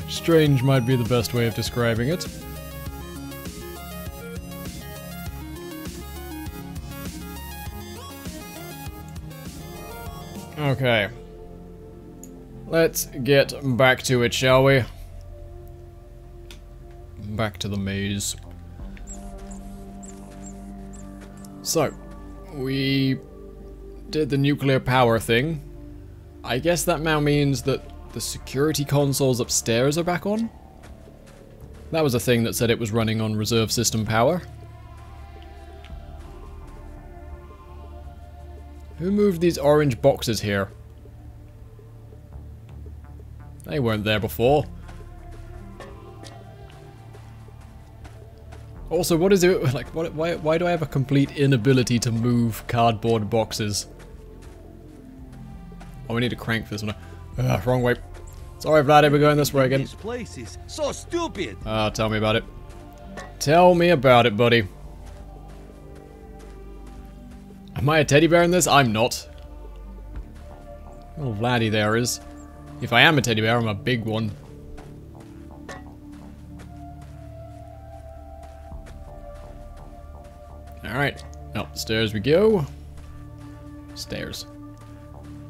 Strange might be the best way of describing it. Okay. Let's get back to it, shall we? Back to the maze. So, we did the nuclear power thing. I guess that now means that the security consoles upstairs are back on? That was a thing that said it was running on reserve system power. Who moved these orange boxes here? They weren't there before. Also, what is it like? Why do I have a complete inability to move cardboard boxes? Oh, we need to crank this one. Wrong way. Sorry, Vladdy, we're going this way again. This place is so stupid. Tell me about it. Tell me about it, buddy. Am I a teddy bear in this? I'm not. Little Vladdy there is. If I am a teddy bear, I'm a big one. Alright, upstairs we go. Stairs.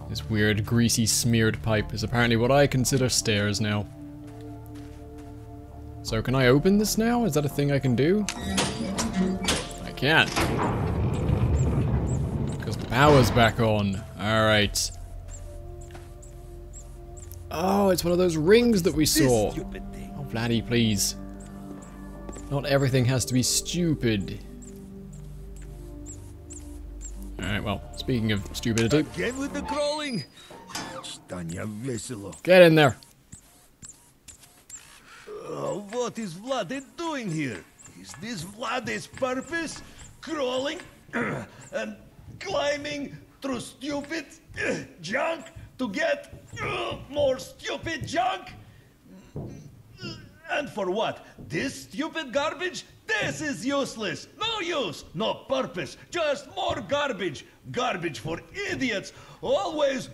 This weird, greasy, smeared pipe is apparently what I consider stairs now. So can I open this now? Is that a thing I can do? I can't. Because the power's back on. Alright. Oh, it's one of those rings that we saw. Oh, Vladdy, please. Not everything has to be stupid. Alright, well, speaking of stupidity. Again with the crawling. Get in there. What is Vlad doing here? Is this Vlad's purpose? Crawling and climbing through stupid junk to get more stupid junk? And for what? This stupid garbage? This is useless. No use, no purpose. Just more garbage. Garbage for idiots. Always.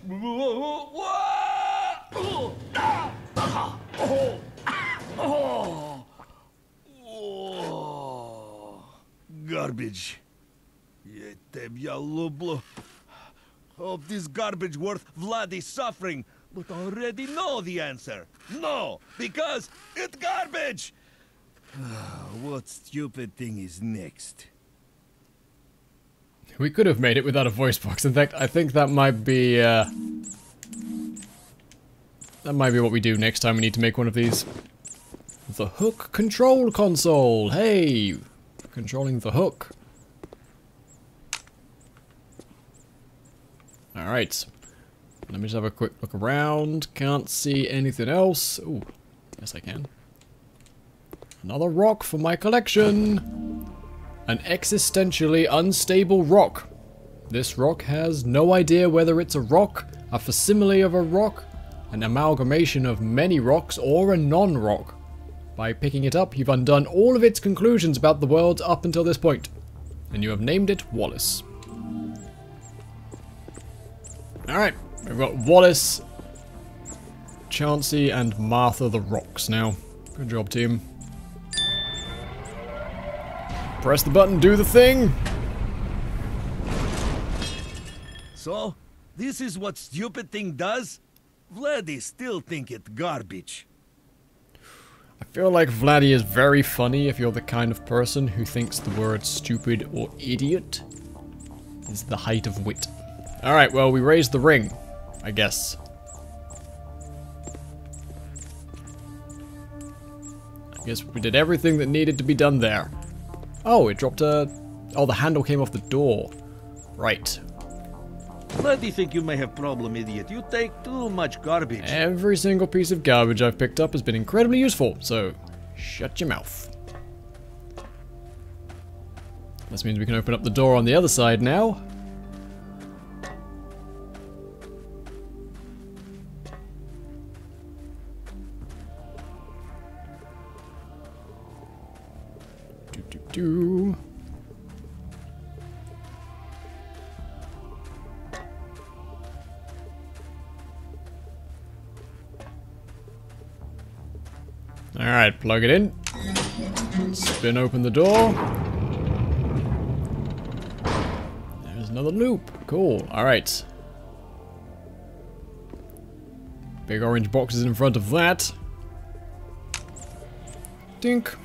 Garbage. Hope this garbage worth Vladdy's suffering, but I already know the answer. No, because it's garbage. What stupid thing is next? We could have made it without a voice box. In fact, I think that might be what we do next time we need to make one of these. The hook control console. Hey, controlling the hook. Alright. Let me just have a quick look around. Can't see anything else. Ooh, yes I can. Another rock for my collection. An existentially unstable rock. This rock has no idea whether it's a rock, a facsimile of a rock, an amalgamation of many rocks, or a non-rock. By picking it up, you've undone all of its conclusions about the world up until this point. And you have named it Wallace. Alright, we've got Wallace, Chauncey, and Martha the Rocks now. Good job, team. Press the button, do the thing! So, this is what stupid thing does? Vladdy still think it garbage. I feel like Vladdy is very funny if you're the kind of person who thinks the word stupid or idiot is the height of wit. Alright, well, we raised the ring, I guess. I guess we did everything that needed to be done there. Oh, it dropped a... Oh, the handle came off the door. Right. Vladdy think you may have problem, idiot. You take too much garbage. Every single piece of garbage I've picked up has been incredibly useful, so shut your mouth. This means we can open up the door on the other side now. Do. Alright, plug it in. Spin open the door. There's another loop. Cool. Alright. Big orange boxes in front of that. Dink.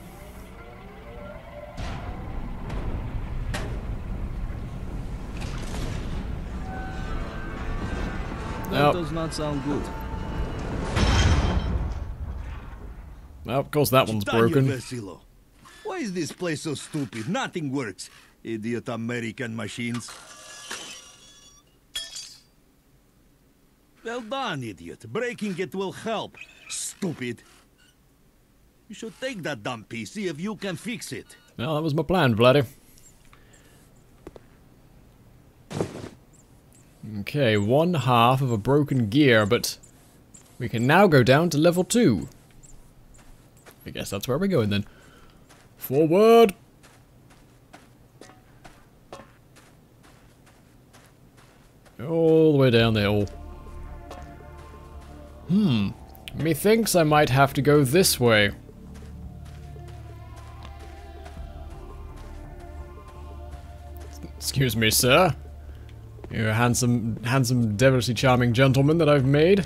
That does not sound good. Well, of course that one's broken. Why is this place so stupid? Nothing works. Idiot American machines. Well done, idiot. Breaking it will help. Stupid. You should take that dumb piece, see if you can fix it. Well, that was my plan, Vladdy. Okay, 1/2 of a broken gear, but we can now go down to level 2. I guess that's where we're going then. Forward! All the way down the hill. Methinks I might have to go this way. Excuse me, sir. You're a handsome, devilishly charming gentleman that I've made.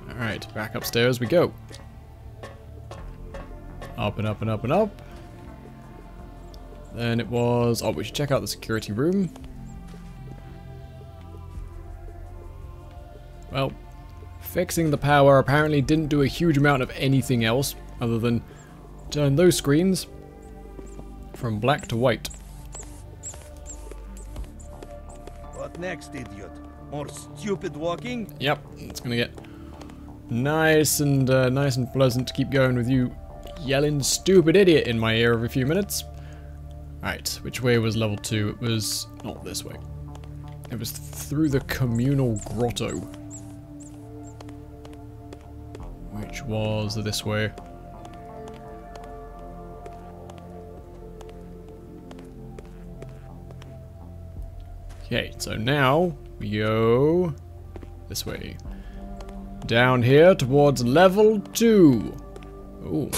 Alright, back upstairs we go. Up and up and up and up. Then it was... Oh, we should check out the security room. Well, fixing the power apparently didn't do a huge amount of anything else other than turn those screens from black to white. What next, idiot? More stupid walking? Yep, it's gonna get nice and pleasant to keep going with you yelling stupid idiot in my ear every few minutes. Right, which way was level 2? It was not this way. It was through the communal grotto. Which was this way. Okay, so now we go this way. Down here towards level 2. Ooh.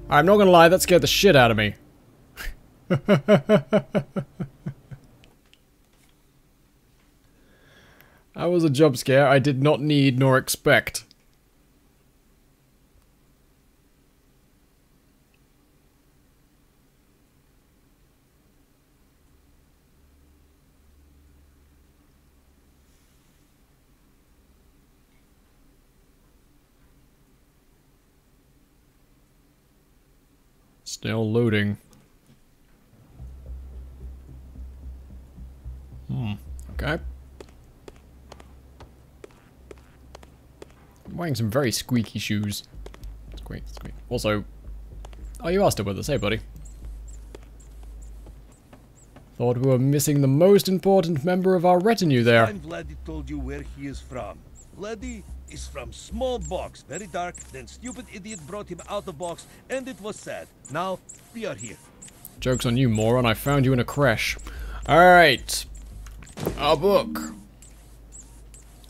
I'm not gonna lie, that scared the shit out of me. That was a jump scare I did not need nor expect. Still loading. Okay. I'm wearing some very squeaky shoes. Squeak, squeak. Also, oh, you are still with us, hey buddy. Thought we were missing the most important member of our retinue there. I'm glad he told you where he is from. Vladdy is from small box, very dark, then stupid idiot brought him out of box, and it was sad. Now, we are here. Joke's on you, moron. I found you in a crash. Alright. Our book.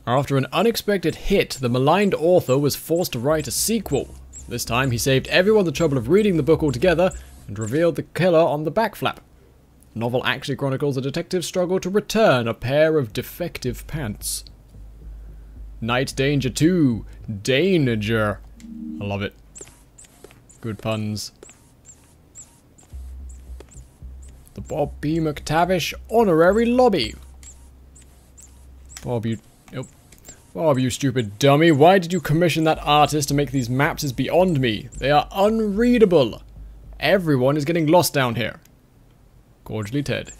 After an unexpected hit, the maligned author was forced to write a sequel. This time, he saved everyone the trouble of reading the book altogether, and revealed the killer on the back flap. The novel actually chronicles a detective's struggle to return a pair of defective pants. Night Danger 2. Danger. I love it. Good puns. The Bob B. McTavish Honorary Lobby. Bob, you stupid dummy. Why did you commission that artist to make these maps is beyond me. They are unreadable. Everyone is getting lost down here. Cordially, Ted.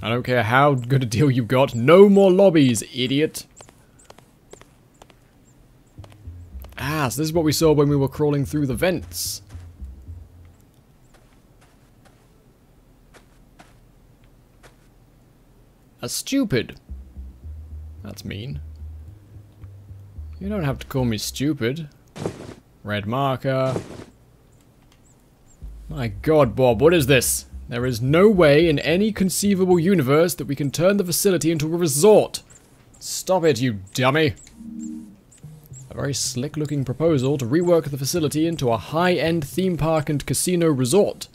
I don't care how good a deal you got. No more lobbies, idiot. Ah, so this is what we saw when we were crawling through the vents. A stupid. That's mean. You don't have to call me stupid. Red marker. My god, Bob, what is this? There is no way in any conceivable universe that we can turn the facility into a resort. Stop it, you dummy. A very slick-looking proposal to rework the facility into a high-end theme park and casino resort.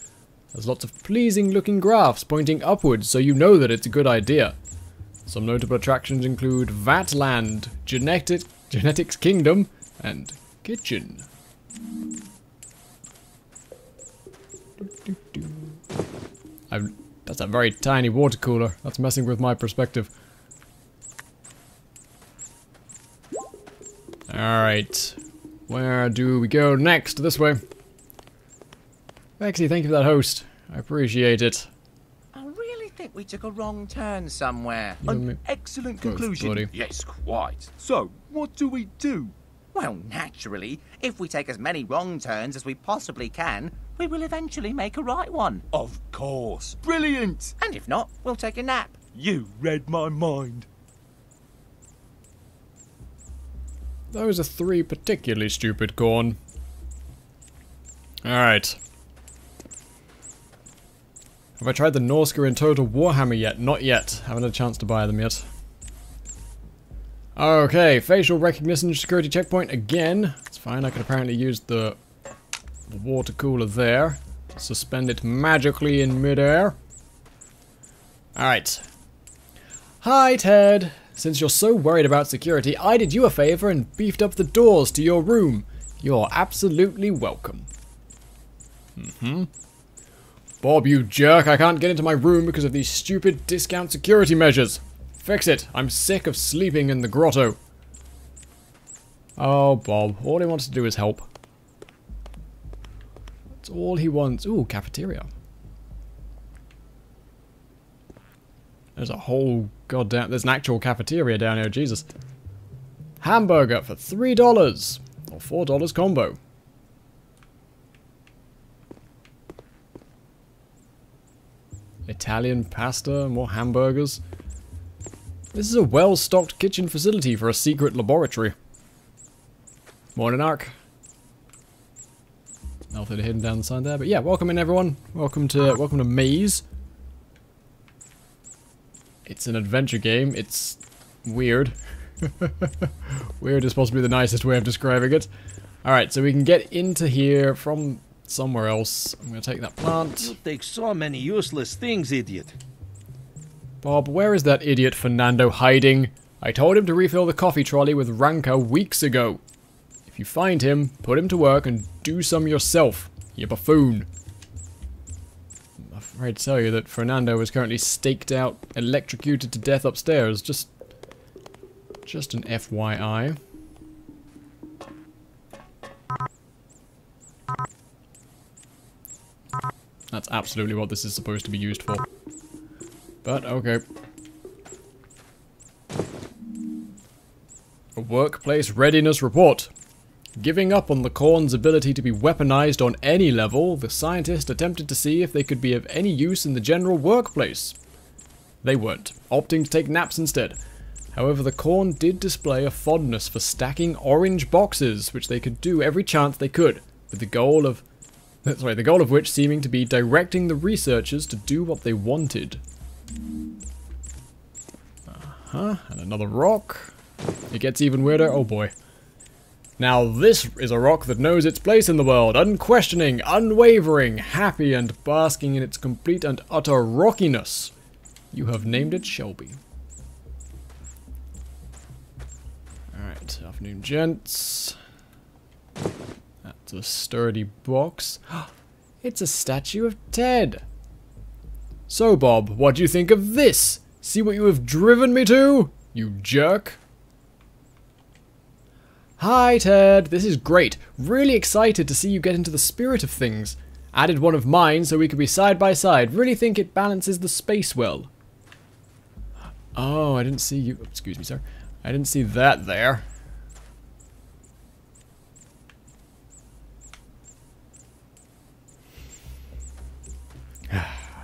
There's lots of pleasing-looking graphs pointing upwards, so you know that it's a good idea. Some notable attractions include Vatland, Genetics Kingdom, and Kitchen. That's a very tiny water cooler. That's messing with my perspective. Alright. Where do we go next? This way. Vexy, thank you for that host. I appreciate it. I really think we took a wrong turn somewhere. An excellent conclusion. Buddy. Yes, quite. So, what do we do? Well, naturally, if we take as many wrong turns as we possibly can, we will eventually make a right one. Of course. Brilliant! And if not, we'll take a nap. You read my mind. Those are 3 particularly stupid corn. Alright. Have I tried the Norska and Total Warhammer yet? Not yet. Haven't had a chance to buy them yet. Okay, facial recognition security checkpoint again. It's fine, I can apparently use the water cooler there. Suspend it magically in midair. Alright. Hi, Ted. Since you're so worried about security, I did you a favor and beefed up the doors to your room. You're absolutely welcome. Bob, you jerk, I can't get into my room because of these stupid discount security measures. Fix it. I'm sick of sleeping in the grotto. Oh, Bob. All he wants to do is help. That's all he wants. Ooh, cafeteria. There's a whole goddamn... There's an actual cafeteria down here. Jesus. Hamburger for $3. Or $4 combo. Italian pasta, more hamburgers. This is a well-stocked kitchen facility for a secret laboratory. Morning, Ark. Nothing hidden down the side there, but yeah, welcome in everyone. Welcome to Maize. It's an adventure game. It's weird. Weird is possibly the nicest way of describing it. Alright, so we can get into here from somewhere else. I'm gonna take that plant. You take so many useless things, idiot. Bob, where is that idiot Fernando hiding? I told him to refill the coffee trolley with Ranka weeks ago. If you find him, put him to work and do some yourself, you buffoon. I'm afraid to tell you that Fernando is currently staked out, electrocuted to death upstairs. Just an FYI. That's absolutely what this is supposed to be used for. But, okay. A workplace readiness report. Giving up on the corn's ability to be weaponized on any level, the scientists attempted to see if they could be of any use in the general workplace. They weren't, opting to take naps instead. However, the corn did display a fondness for stacking orange boxes, which they could do every chance they could, with the goal of which seeming to be directing the researchers to do what they wanted. And another rock. It gets even weirder. Oh boy. Now this is a rock that knows its place in the world, unquestioning, unwavering, happy and basking in its complete and utter rockiness. You have named it Shelby. Alright, afternoon gents. That's a sturdy box. It's a statue of Ted. So Bob, what do you think of this? See what you have driven me to, you jerk. Hi Ted, this is great. Really excited to see you get into the spirit of things. Added one of mine so we could be side by side. Really think it balances the space well. Oh, I didn't see you. Excuse me, sir. I didn't see that there.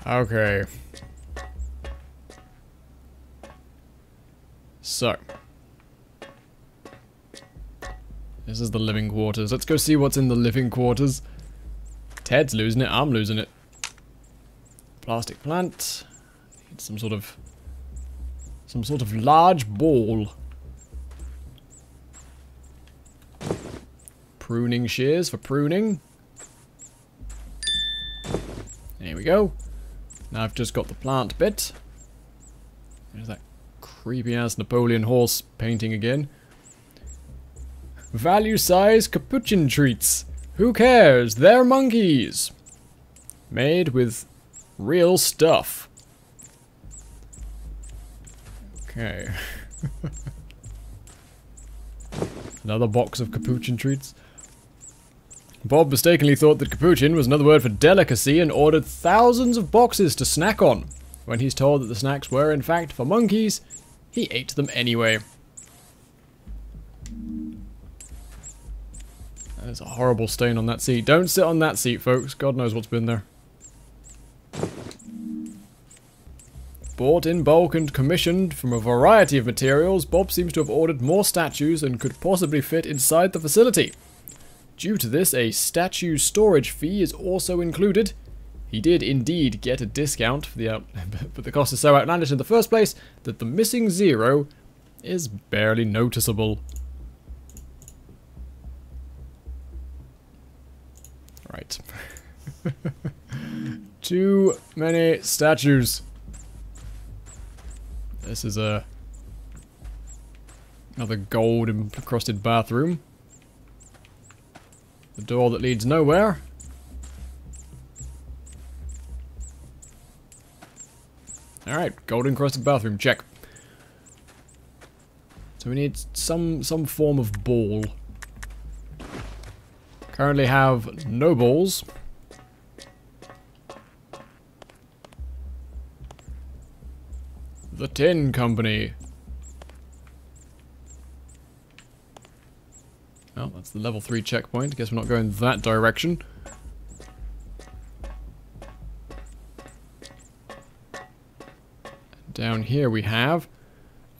Okay. So. This is the living quarters. Let's go see what's in the living quarters. Ted's losing it. I'm losing it. plastic plant. Need some sort of large ball. Pruning shears for pruning. There we go. Now I've just got the plant bit. There's that creepy ass Napoleon horse painting again. Value size Capuchin treats. Who cares? They're monkeys. Made with real stuff. Okay. Another box of Capuchin treats. Bob mistakenly thought that Capuchin was another word for delicacy and ordered thousands of boxes to snack on. When he's told that the snacks were in fact for monkeys, he ate them anyway. There's a horrible stain on that seat. Don't sit on that seat, folks. God knows what's been there. Bought in bulk and commissioned from a variety of materials, Bob seems to have ordered more statues than could possibly fit inside the facility. Due to this, a statue storage fee is also included. He did indeed get a discount, for the but the cost is so outlandish in the first place that the missing zero is barely noticeable. Right. Too many statues. This is another gold encrusted bathroom. The door that leads nowhere. Alright, gold encrusted bathroom, check. So we need some form of ball. Currently have no balls. The Tin Company. Oh, that's the level 3 checkpoint. Guess we're not going that direction. Down here we have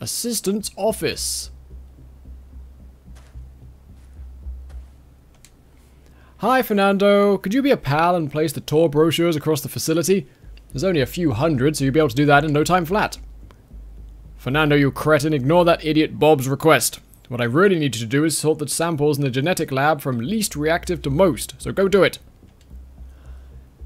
Assistant's Office. Hi, Fernando. Could you be a pal and place the tour brochures across the facility? There's only a few hundred, so you'll be able to do that in no time flat. Fernando, you cretin, ignore that idiot Bob's request. What I really need you to do is sort the samples in the genetic lab from least reactive to most, so go do it.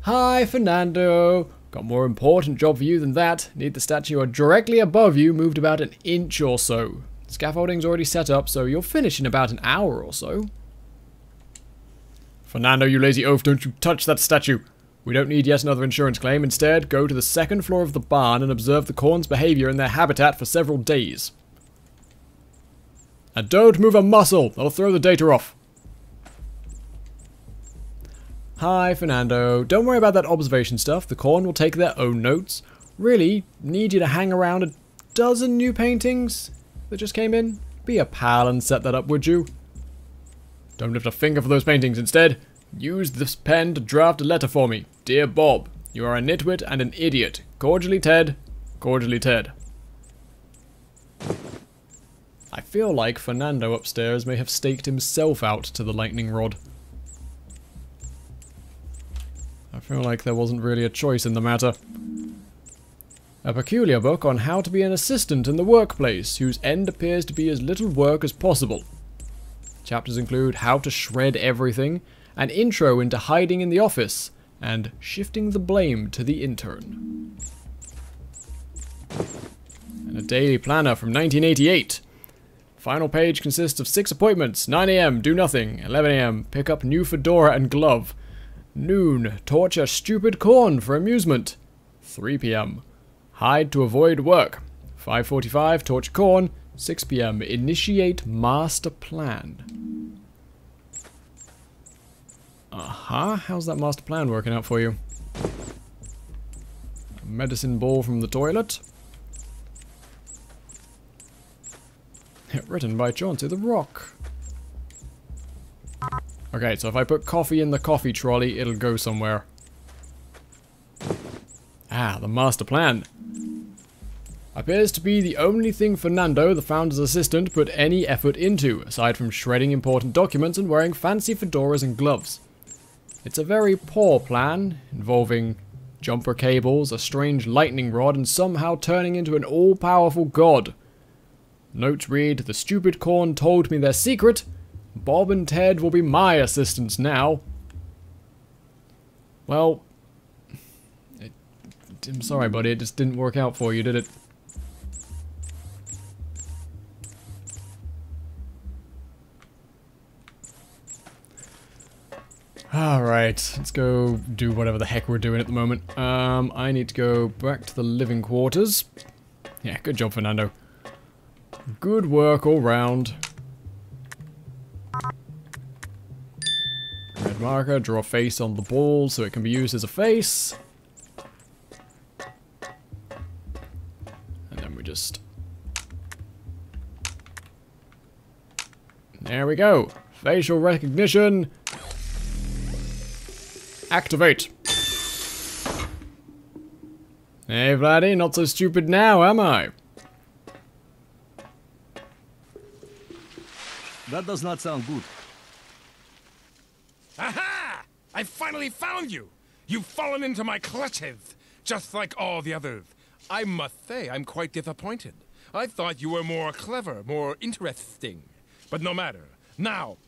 Hi, Fernando. Got more important job for you than that. Need the statue directly above you moved about an inch or so. Scaffolding's already set up, so you'll finish in about an hour or so. Fernando, you lazy oaf, don't you touch that statue. We don't need yet another insurance claim. Instead, go to the second floor of the barn and observe the corns' behavior in their habitat for several days. And don't move a muscle. That'll throw the data off. Hi, Fernando. Don't worry about that observation stuff. The corn will take their own notes. Really, need you to hang around a dozen new paintings that just came in? Be a pal and set that up, would you? Don't lift a finger for those paintings. Instead, use this pen to draft a letter for me. Dear Bob, you are a nitwit and an idiot. Cordially, Ted. Cordially, Ted. I feel like Fernando upstairs may have staked himself out to the lightning rod. I feel like there wasn't really a choice in the matter. A peculiar book on how to be an assistant in the workplace, whose end appears to be as little work as possible. Chapters include how to shred everything, an intro into hiding in the office, and shifting the blame to the intern. And a daily planner from 1988. Final page consists of 6 appointments. 9 AM, do nothing. 11 AM, pick up new fedora and glove. Noon, torture stupid corn for amusement. 3 PM, hide to avoid work. 5:45, torture corn. 6 PM, initiate master plan. How's that master plan working out for you? A medicine ball from the toilet. Written by Chauncey the Rock. Okay, so if I put coffee in the coffee trolley, it'll go somewhere. The master plan. Appears to be the only thing Fernando, the founder's assistant, put any effort into, aside from shredding important documents and wearing fancy fedoras and gloves. It's a very poor plan, involving jumper cables, a strange lightning rod, and somehow turning into an all-powerful god. Notes read, the stupid corn told me their secret. Bob and Ted will be my assistants now. Well, I'm sorry, buddy, it just didn't work out for you, did it? Alright, let's go do whatever the heck we're doing at the moment. I need to go back to the living quarters. Yeah, good job, Fernando. Good work all round. Red marker, draw a face on the ball so it can be used as a face. And then we just... There we go. Facial recognition. Activate. Hey, Vladdy, not so stupid now, am I? That does not sound good. Aha! I finally found you! You've fallen into my clutches, just like all the others. I must say, I'm quite disappointed. I thought you were more clever, more interesting. But no matter. Now,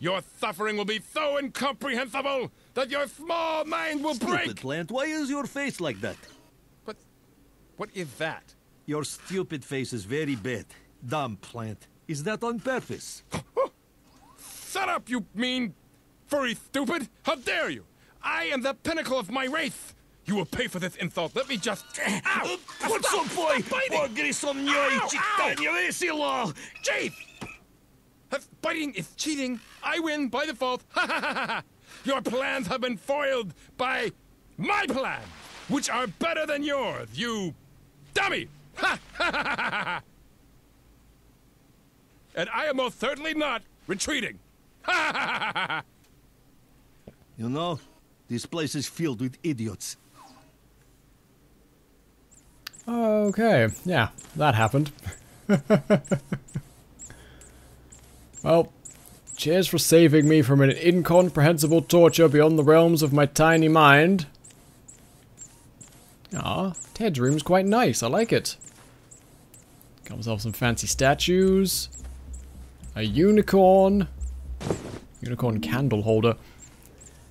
your suffering will be so incomprehensible that your small mind will break! Stupid plant, why is your face like that? What is that? Your stupid face is very bad. Dumb plant. Is that on purpose? Shut up, you mean furry stupid! How dare you! I am the pinnacle of my race! You will pay for this insult. Let me just... Ow! What's up, boy? Ogri som njoj, čitanje veselo! Jeez! Biting is cheating. I win by default. Ha ha ha ha! Your plans have been foiled by my plans, which are better than yours, you dummy! Ha ha ha ha ha! And I am most certainly not retreating. Ha ha ha ha ha! You know, this place is filled with idiots. Okay, yeah, that happened. Well, cheers for saving me from an incomprehensible torture beyond the realms of my tiny mind. Ah, Ted's room's quite nice, I like it. Got myself some fancy statues. A unicorn. Unicorn candle holder.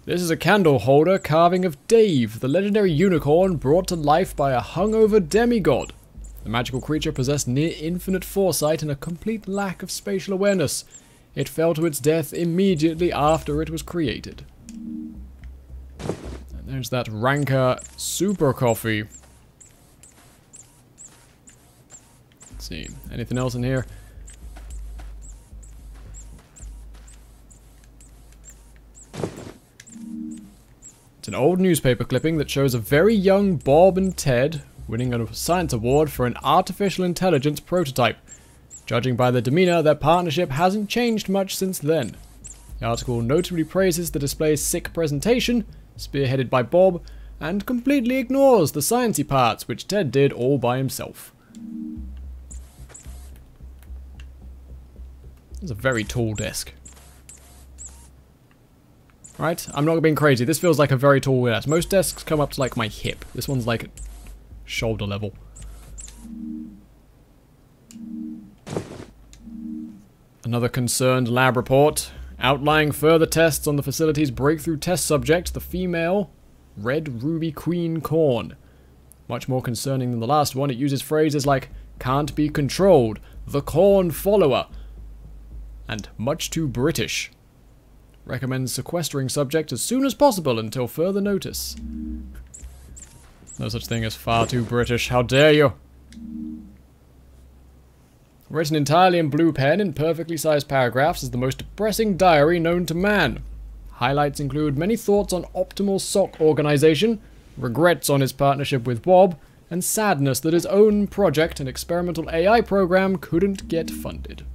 This is a candle holder carving of Dave, the legendary unicorn brought to life by a hungover demigod. The magical creature possessed near infinite foresight and a complete lack of spatial awareness. It fell to its death immediately after it was created. And there's that Ranker super coffee. Let's see, anything else in here? It's an old newspaper clipping that shows a very young Bob and Ted winning a science award for an artificial intelligence prototype. Judging by their demeanor, their partnership hasn't changed much since then. The article notably praises the display's sick presentation, spearheaded by Bob, and completely ignores the sciencey parts, which Ted did all by himself. It's a very tall desk. Right, I'm not being crazy. This feels like a very tall desk. Most desks come up to like my hip. This one's like shoulder level. Another concerned lab report, outlining further tests on the facility's breakthrough test subject, the female Red Ruby Queen Corn. Much more concerning than the last one, it uses phrases like, can't be controlled, the corn follower, and much too British. Recommends sequestering subject as soon as possible until further notice. No such thing as far too British, how dare you! Written entirely in blue pen in perfectly sized paragraphs is the most depressing diary known to man. Highlights include many thoughts on optimal sock organization, regrets on his partnership with Bob, and sadness that his own project, an experimental AI program, couldn't get funded.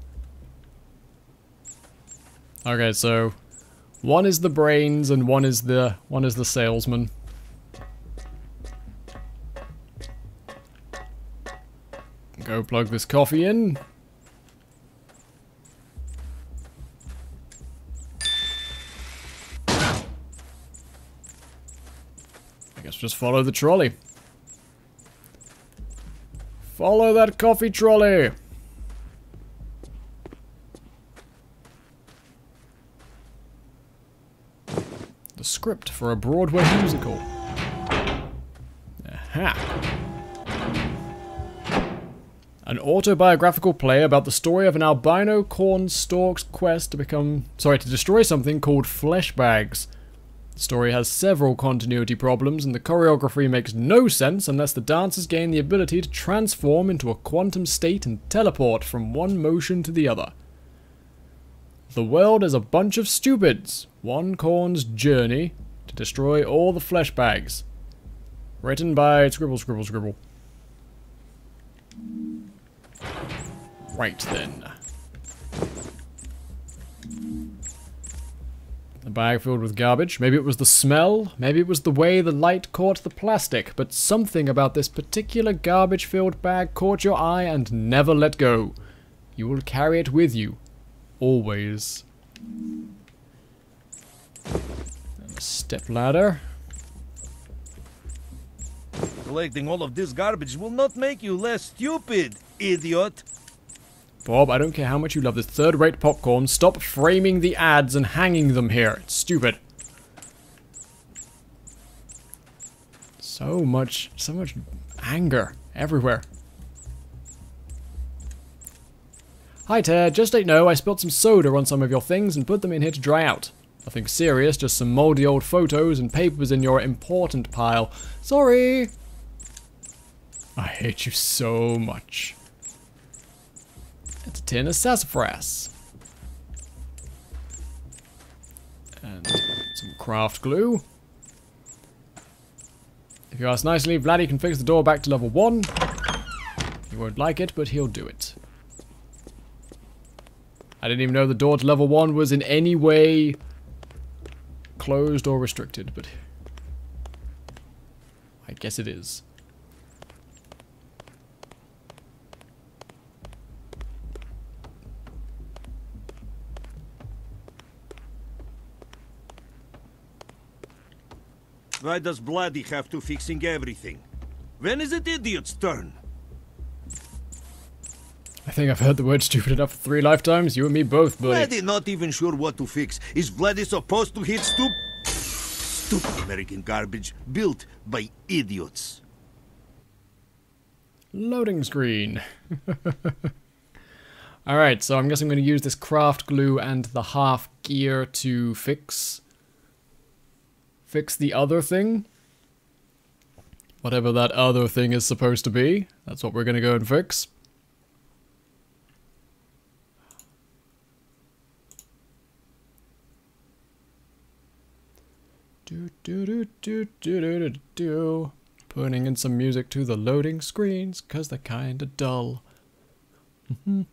Okay, so one is the brains and one is the salesman. Go plug this coffee in. I guess we'll just follow the trolley. Follow that coffee trolley. The script for a Broadway musical. Aha. An autobiographical play about the story of an albino corn stalk's quest to destroy something called flesh bags. The story has several continuity problems, and the choreography makes no sense unless the dancers gain the ability to transform into a quantum state and teleport from one motion to the other. The world is a bunch of stupids. One corn's journey to destroy all the flesh bags. Written by Scribble Scribble Scribble. Right then. The bag filled with garbage. Maybe it was the smell. Maybe it was the way the light caught the plastic. But something about this particular garbage-filled bag caught your eye and never let go. You will carry it with you. Always. And a step ladder. Collecting all of this garbage will not make you less stupid, idiot. Bob, I don't care how much you love this third-rate popcorn. Stop framing the ads and hanging them here. It's stupid. So much anger everywhere. Hi Ted, just let you know I spilled some soda on some of your things and put them in here to dry out. Nothing serious, just some moldy old photos and papers in your important pile. Sorry! I hate you so much. It's a tin of sassafras. And some craft glue. If you ask nicely, Vladdy can fix the door back to level 1. He won't like it, but he'll do it. I didn't even know the door to level 1 was in any way closed or restricted, but I guess it is. Why does Bloody have to fixing everything? When is it idiot's turn? I think I've heard the word stupid enough for 3 lifetimes. You and me both, buddy. Bloody not even sure what to fix. Is Bloody supposed to hit stupid American garbage built by idiots? Loading screen. Alright, so I'm guessing I'm going to use this craft glue and the half gear to fix the other thing. Whatever that other thing is supposed to be. That's what we're going to go and fix. Putting in some music to the loading screens, cause they're kinda dull. There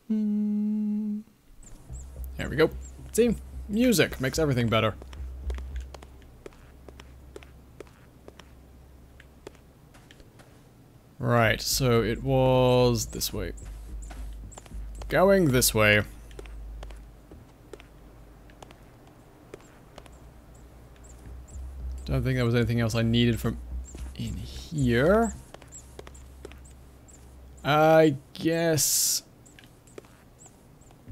we go. See? Music makes everything better. Right, so it was this way. Going this way. Don't think there was anything else I needed from in here. I guess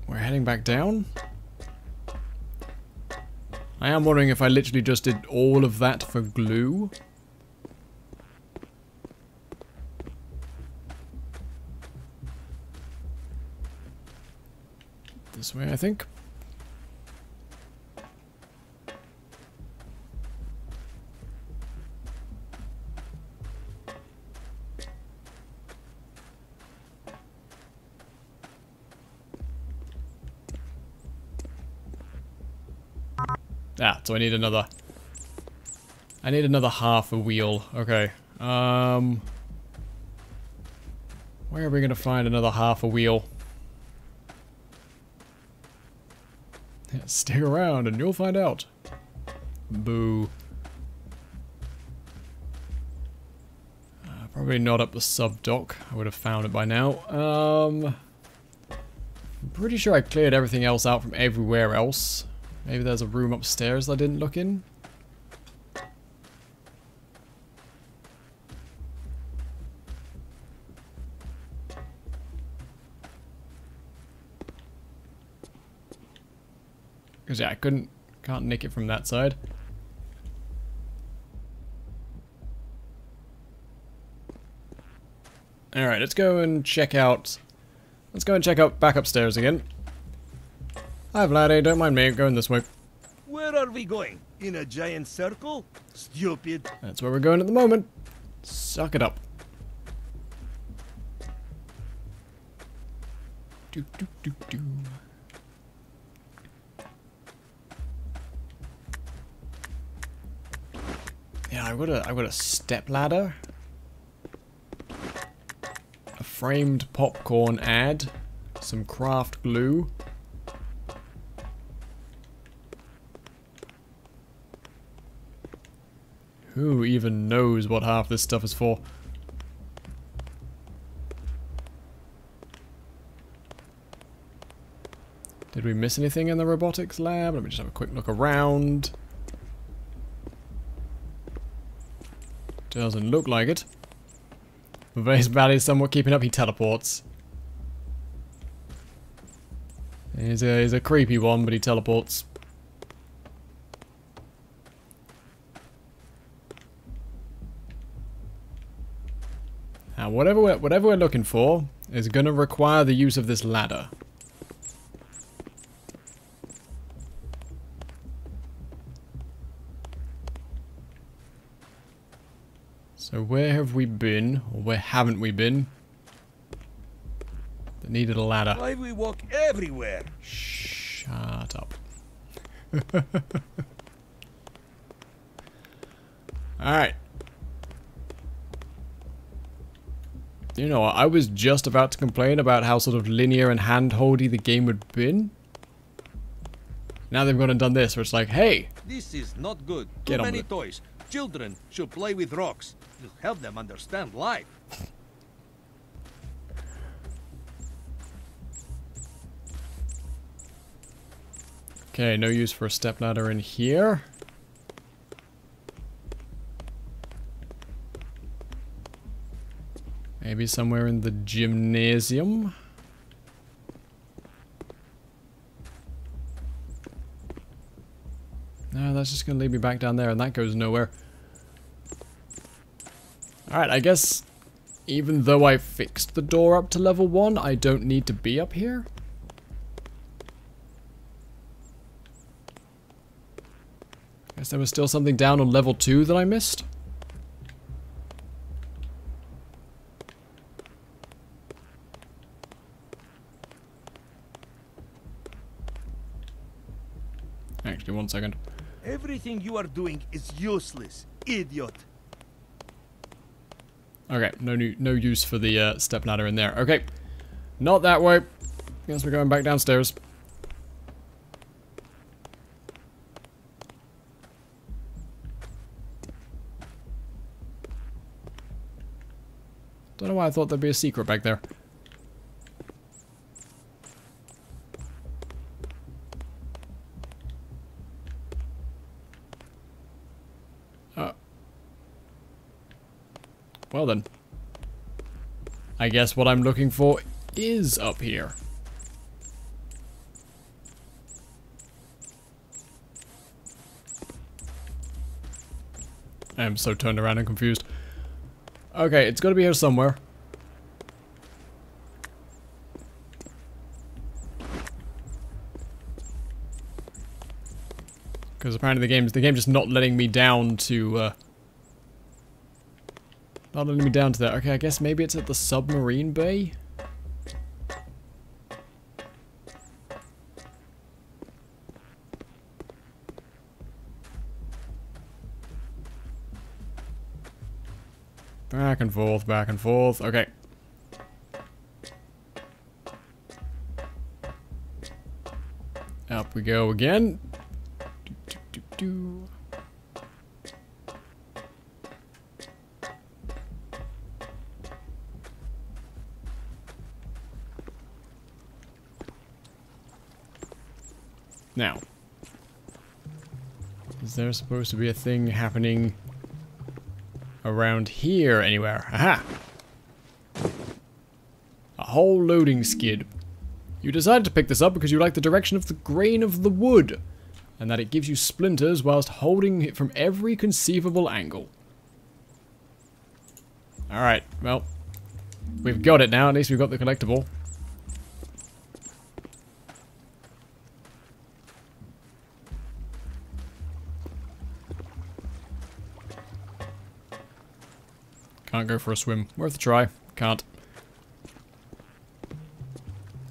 we're heading back down. I am wondering if I literally just did all of that for glue. This way, I think. Ah, so I need another half a wheel. Okay. Where are we gonna find another half a wheel? Stick around and you'll find out. Boo. Probably not up the sub-dock. I would have found it by now. I'm pretty sure I cleared everything else out from everywhere else. Maybe there's a room upstairs I didn't look in. Because yeah, can't nick it from that side. Alright, let's go and check out... Let's go and check out back upstairs again. Hi Vladdy, don't mind me, going this way. Where are we going? In a giant circle? Stupid. That's where we're going at the moment. Suck it up. Do, do, do, do. Yeah, I've got a step ladder. A framed popcorn ad. Some craft glue. Who even knows what half this stuff is for? Did we miss anything in the robotics lab? Let me just have a quick look around. Doesn't look like it. Vase Valley is somewhat keeping up. He teleports. He's a creepy one, but he teleports. Now, whatever we're looking for is going to require the use of this ladder. So where have we been, or where haven't we been, that needed a ladder? Why we walk everywhere? Shut up. Alright. You know, I was just about to complain about how sort of linear and hand-holdy the game had been. Now they've gone and done this, where it's like, hey! This is not good. Get Too on many with it. toys. Children should play with rocks. To help them understand life. Okay, no use for a stepladder in here. Maybe somewhere in the gymnasium. No, that's just gonna lead me back down there, and that goes nowhere. Alright, I guess even though I fixed the door up to level 1, I don't need to be up here. Guess there was still something down on level 2 that I missed. Actually, one second. Everything you are doing is useless, idiot. Okay, no use for the stepladder in there. Okay, not that way. Guess we're going back downstairs. Don't know why I thought there'd be a secret back there. Well then. I guess what I'm looking for is up here. I am so turned around and confused. Okay, it's got to be here somewhere. Because apparently the game's just not letting me down to not letting me down to that. Okay, I guess maybe it's at the submarine bay. Back and forth, back and forth. Okay. Up we go again. Do, do, do, do. Now, is there supposed to be a thing happening around here anywhere? Aha! A whole loading skid. You decided to pick this up because you like the direction of the grain of the wood. and that it gives you splinters whilst holding it from every conceivable angle. Alright, well, we've got it now. At least we've got the collectible. Can't go for a swim. Worth a try. Can't.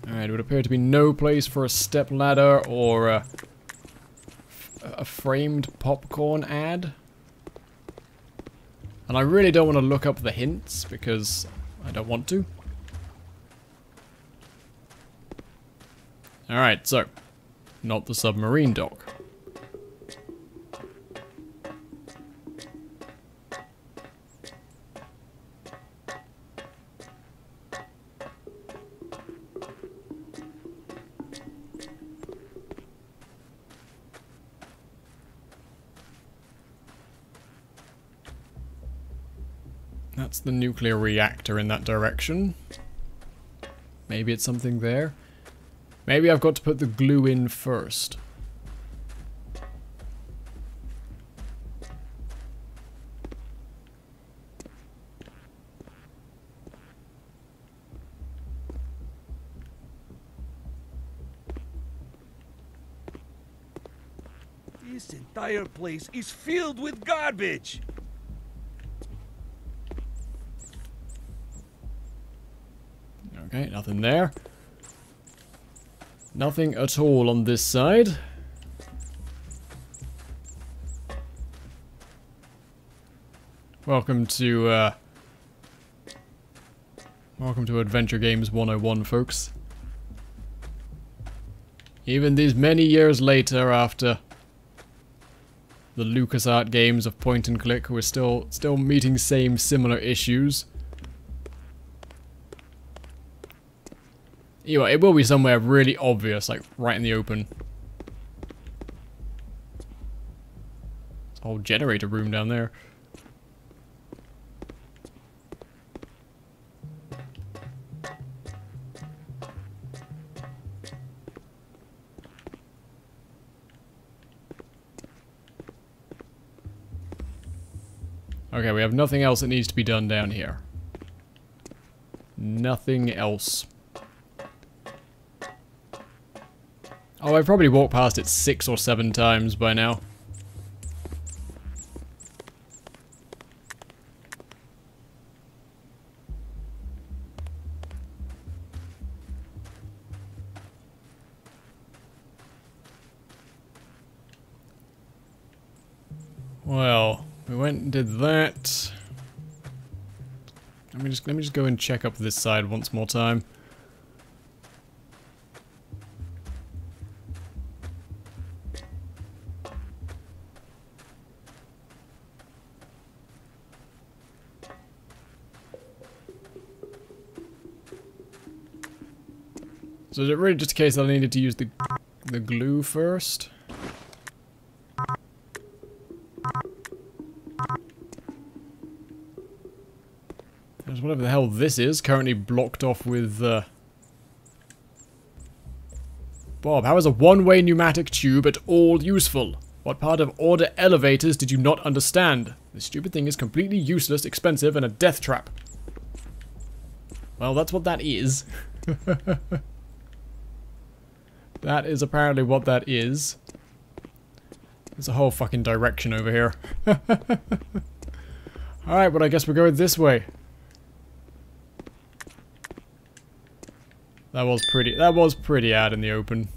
Alright, it would appear to be no place for a step ladder or a framed popcorn ad. And I really don't want to look up the hints because I don't want to. Alright, so. Not the submarine dock. That's the nuclear reactor in that direction. Maybe it's something there. Maybe I've got to put the glue in first. This entire place is filled with garbage. Okay, nothing there. Nothing at all on this side. Welcome to Adventure Games 101, folks. Even these many years later, after the LucasArts games of point and click, we're still meeting similar issues. Anyway, it will be somewhere really obvious, like right in the open. There's a whole generator room down there. Okay, we have nothing else that needs to be done down here. Nothing else. Oh, I've probably walked past it 6 or 7 times by now. Well, we went and did that. Let me just go and check up this side once more time. So is it really just a case that I needed to use the glue first? There's whatever the hell this is, currently blocked off with Bob, how is a one-way pneumatic tube at all useful? What part of order elevators did you not understand? This stupid thing is completely useless, expensive, and a death trap. Well, that's what that is. That is apparently what that is. There's a whole fucking direction over here. Alright, but I guess we're going this way. That was pretty out in the open.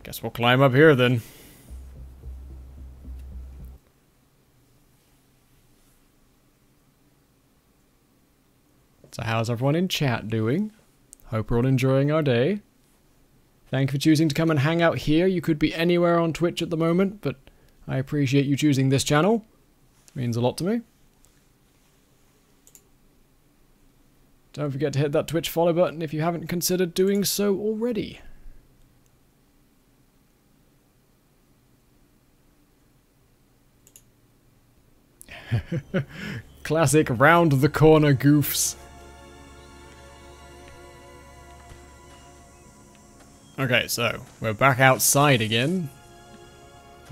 Guess we'll climb up here then. So how's everyone in chat doing? Hope we're all enjoying our day. Thank you for choosing to come and hang out here. You could be anywhere on Twitch at the moment, but I appreciate you choosing this channel. It means a lot to me. Don't forget to hit that Twitch follow button if you haven't considered doing so already. Classic round the corner goofs. Okay, so we're back outside again.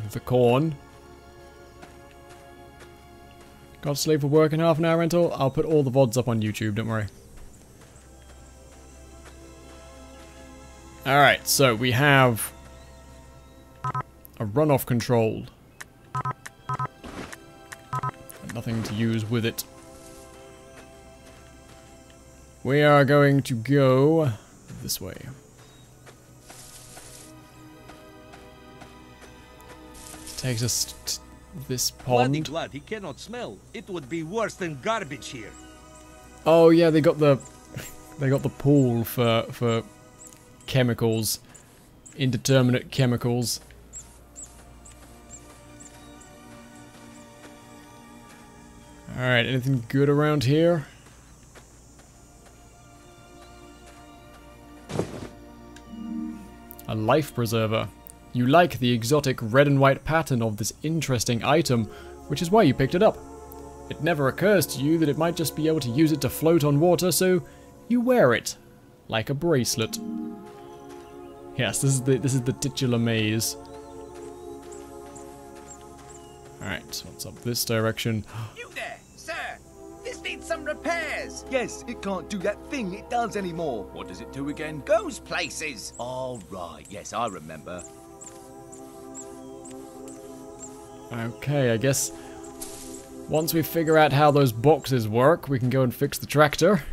With the corn. Got to sleep for work in half an hour rental. I'll put all the VODs up on YouTube, don't worry. Alright, so we have a runoff control. Nothing to use with it. We are going to go this way. Takes us to this Bloody pond. glad he cannot smell. It would be worse than garbage here. Oh yeah, they got the pool for chemicals, indeterminate chemicals. All right, anything good around here? A Lifepreserver. You like the exotic red and white pattern of this interesting item, which is why you picked it up. It never occurs to you that it might just be able to use it to float on water, so you wear it like a bracelet. Yes, this is the titular maze. All right, what's up this direction? You there, sir! This needs some repairs. Yes, it can't do that thing it does anymore. What does it do again? Goes places. All right, yes, I remember. Okay, I guess once we figure out how those boxes work, we can go and fix the tractor.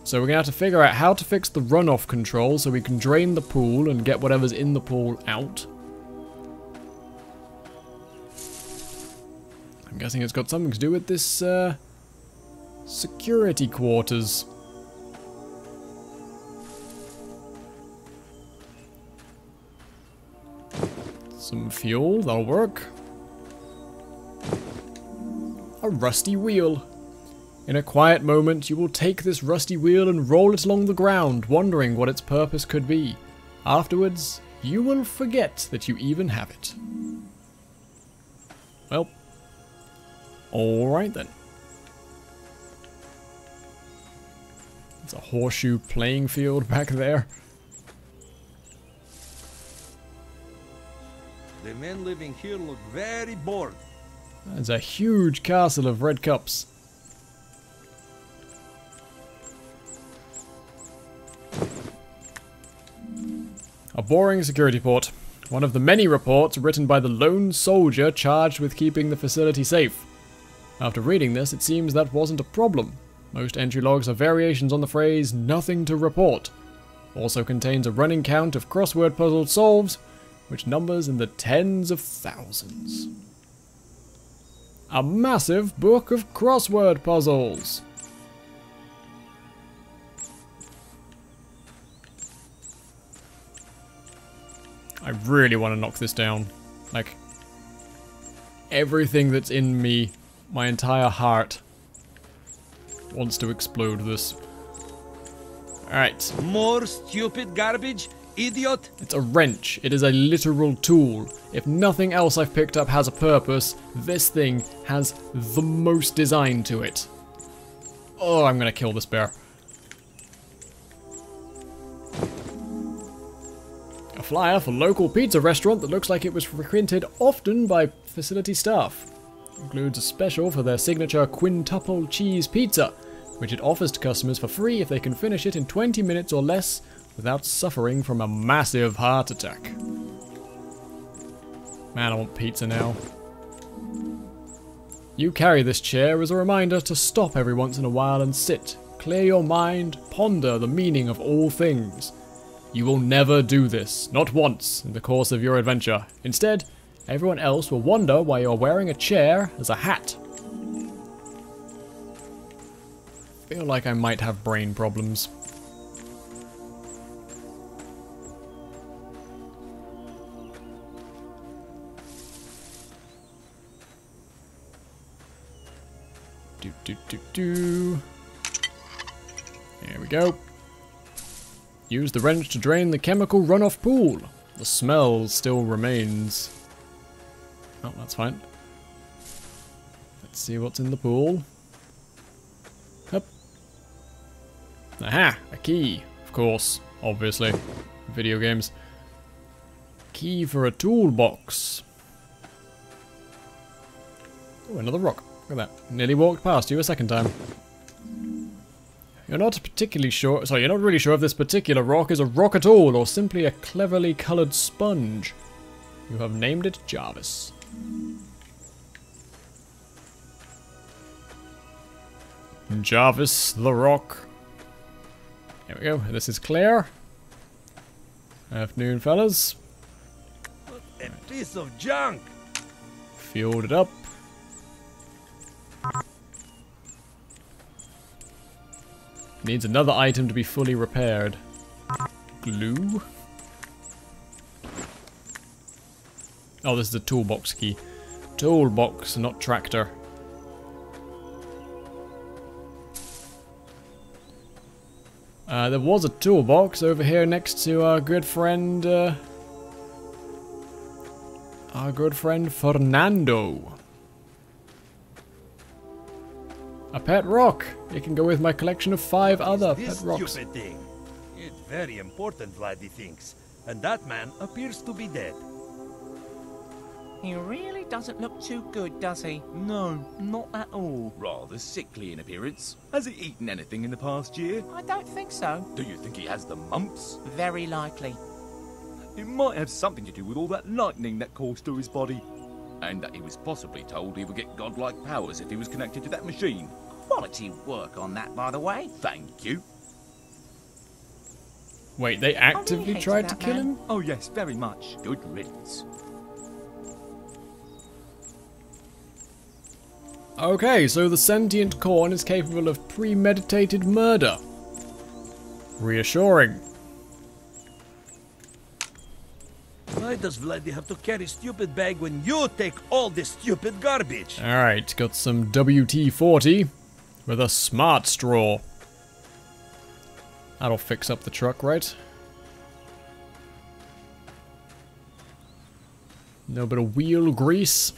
So we're going to have to figure out how to fix the runoff control so we can drain the pool and get whatever's in the pool out. I'm guessing it's got something to do with this security quarters. Some fuel, that'll work. A rusty wheel. In a quiet moment, you will take this rusty wheel and roll it along the ground, wondering what its purpose could be. Afterwards, you will forget that you even have it. Well, alright then. It's a horseshoe playing field back there. The men living here look very bored. There's a huge castle of red cups. A boring security port. One of the many reports written by the lone soldier charged with keeping the facility safe. After reading this, it seems that wasn't a problem. Most entry logs are variations on the phrase, "nothing to report." Also contains a running count of crossword puzzles solved, which numbers in the tens of thousands. A massive book of crossword puzzles. I really want to knock this down. Like, everything that's in me, my entire heart, wants to explode this. Alright. More stupid garbage? Idiot! It's a wrench. It is a literal tool. If nothing else I've picked up has a purpose, this thing has the most design to it. Oh, I'm gonna kill this bear. A flyer for local pizza restaurant that looks like it was frequented often by facility staff. Includes a special for their signature quintuple cheese pizza, which it offers to customers for free if they can finish it in 20 minutes or less without suffering from a massive heart attack. Man, I want pizza now. You carry this chair as a reminder to stop every once in a while and sit, clear your mind, ponder the meaning of all things. You will never do this, not once, in the course of your adventure. Instead, everyone else will wonder why you're wearing a chair as a hat. I feel like I might have brain problems. There we go. Use the wrench to drain the chemical runoff pool. The smell still remains. Oh, that's fine. Let's see what's in the pool. Aha! A key. Of course. Obviously. Video games. Key for a toolbox. Oh, another rock. Look at that. Nearly walked past you a second time. You're not particularly sure... Sorry, you're not really sure if this particular rock is a rock at all, or simply a cleverly coloured sponge. You have named it Jarvis. Jarvis the rock. There we go. This is clear. Afternoon, fellas. What a piece of junk! Fueled it up. Needs another item to be fully repaired. Glue. Oh, this is a toolbox key. Toolbox, not tractor. There was a toolbox over here next to our good friend Fernando. A pet rock. It can go with my collection of 5 other pet rocks. Stupid thing. It's very important, Vladdy thinks, and that man appears to be dead. He really doesn't look too good, does he? No, Not at all. rather sickly in appearance. Has he eaten anything in the past year? I don't think so. Do you think he has the mumps? Very likely. It might have something to do with all that lightning that coursed through his body. And that he was possibly told he would get godlike powers if he was connected to that machine. Quality work on that, by the way. Thank you. Wait, they actively hate tried to that kill man. him? Oh yes, very much. Good riddance. Okay, so the sentient corn is capable of premeditated murder. Reassuring. Why does Vladdy have to carry stupid bag when you take all this stupid garbage? Alright, got some WT-40 with a smart straw. That'll fix up the truck, right? A little bit of wheel grease.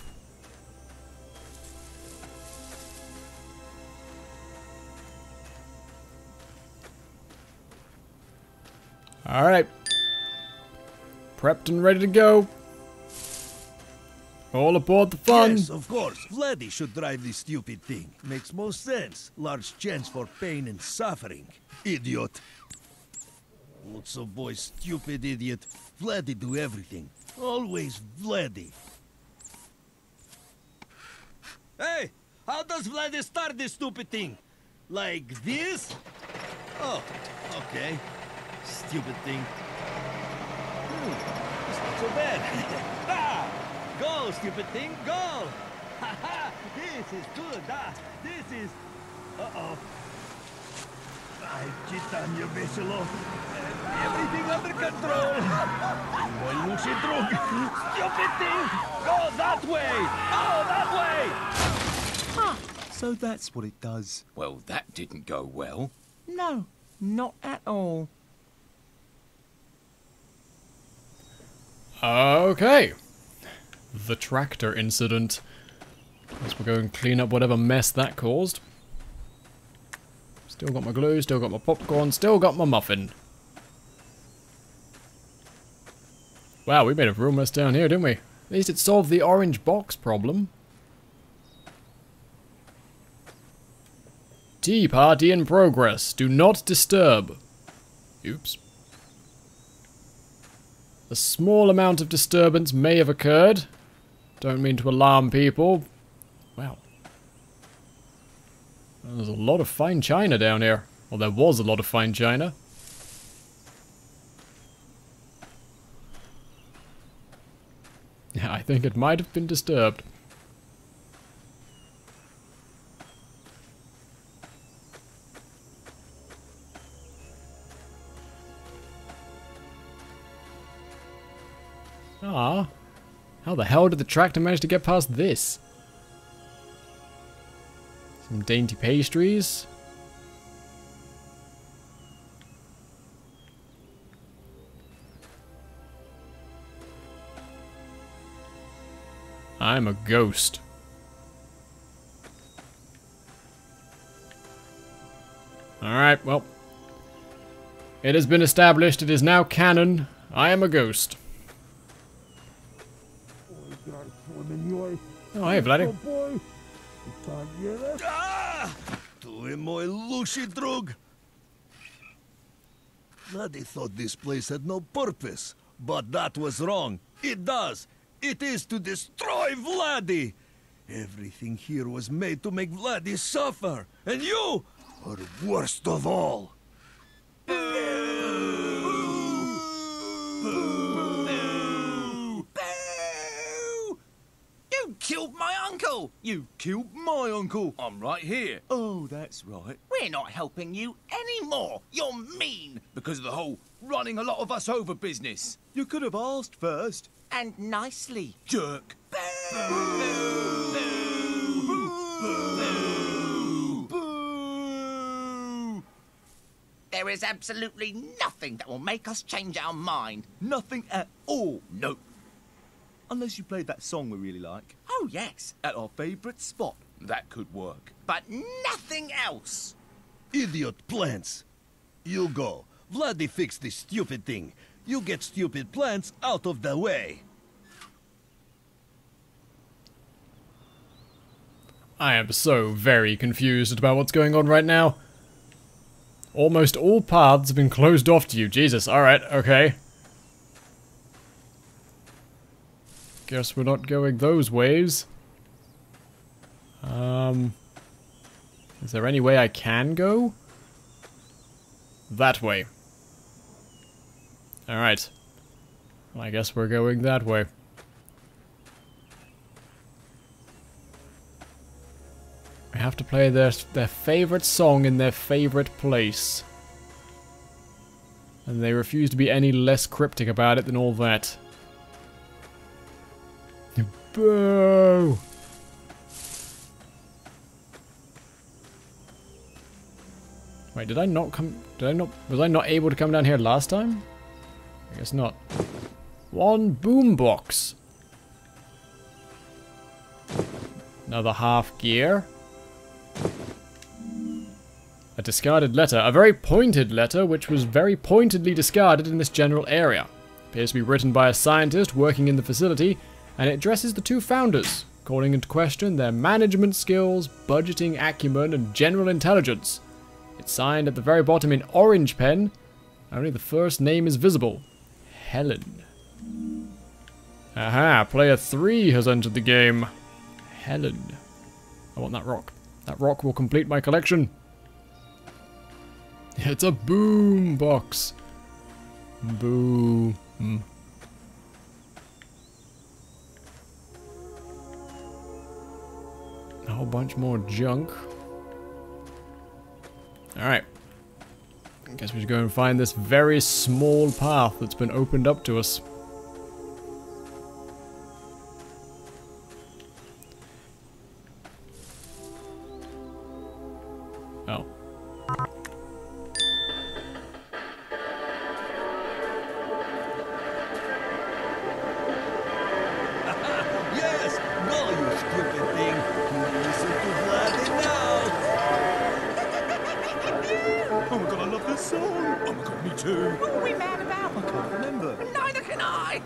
Alright. Prepped and ready to go. All aboard the fun. Yes, of course. Vladdy should drive this stupid thing. Makes most sense. Large chance for pain and suffering. Idiot. Looks of boy, stupid idiot. Vladdy do everything. Always Vladdy. Hey, how does Vladdy start this stupid thing? Like this? Oh, okay. Stupid thing. It's not so bad. Ah! Go, stupid thing, go! Ha ha! This is good, this is... Uh-oh. I've cheated on you, Vishalo. Everything under control. Boy, Lucy drunk. Stupid thing! Go that way! Go that way! So that's what it does. Well, that didn't go well. No, not at all. Okay. The tractor incident. Guess we'll go and clean up whatever mess that caused. Still got my glue, still got my popcorn, still got my muffin. Wow, we made a real mess down here, didn't we? At least it solved the orange box problem. Tea party in progress. Do not disturb. Oops. A small amount of disturbance may have occurred. Don't mean to alarm people. Wow. There's a lot of fine china down here. Well, there was a lot of fine china. Yeah, I think it might have been disturbed. Ah, how the hell did the tractor manage to get past this? Some dainty pastries. I'm a ghost. Alright, well, It has been established, it is now canon. I am a ghost. Oh, hey, Vladdy. Ah! Tu é mój luxy drug. Vladdy thought this place had no purpose, but that was wrong. It does. It is to destroy Vladdy. Everything here was made to make Vladdy suffer, and you are the worst of all. You killed my uncle! You killed my uncle! I'm right here. Oh, that's right. We're not helping you anymore. You're mean. Because of the whole running a lot of us over business. You could have asked first. And nicely. Jerk. There is absolutely nothing that will make us change our mind. Nothing at all. Nope. Unless you played that song we really like. Oh, yes. At our favourite spot. That could work. But nothing else. Idiot plants. You go. Vladdy fixed this stupid thing. You get stupid plants out of the way. I am so very confused about what's going on right now. Almost all paths have been closed off to you. Jesus, alright, okay. Guess we're not going those ways. Is there any way I can go? That way. Alright. Well, I guess we're going that way. I have to play their favorite song in their favorite place. And they refuse to be any less cryptic about it than all that. Boo! Wait, did I not come... Was I not able to come down here last time? I guess not. One boombox. Another half gear. A discarded letter. A very pointed letter, which was very pointedly discarded in this general area. Appears to be written by a scientist working in the facility, and it addresses the two founders, calling into question their management skills, budgeting acumen, and general intelligence. It's signed at the very bottom in orange pen. Only the first name is visible. Helen. Aha, player 3 has entered the game. Helen. I want that rock. That rock will complete my collection. It's a boom box. Boom. A whole bunch more junk. Alright. I guess we should go and find this very small path that's been opened up to us. Oh. Yes! Go, you stupid thing! You listen to Vladdy now! Oh my god, I love this song! Oh my god, me too! What were we mad about? I can't remember. Neither can I.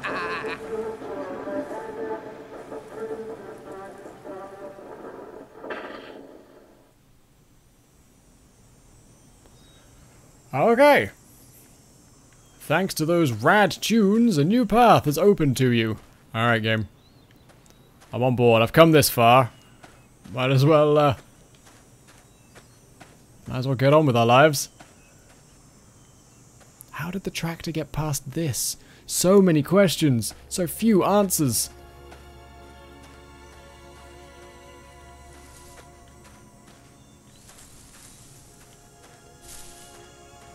Okay. Thanks to those rad tunes, a new path is open to you. Alright, game. I'm on board. I've come this far. Might as well get on with our lives. How did the tractor get past this? So many questions, so few answers.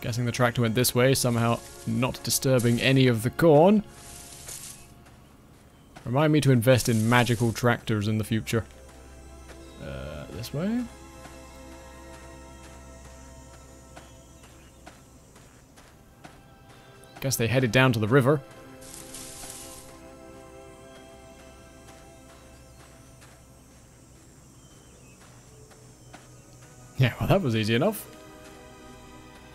Guessing the tractor went this way, somehow not disturbing any of the corn. Remind me to invest in magical tractors in the future. This way? Guess they headed down to the river. Yeah, well that was easy enough.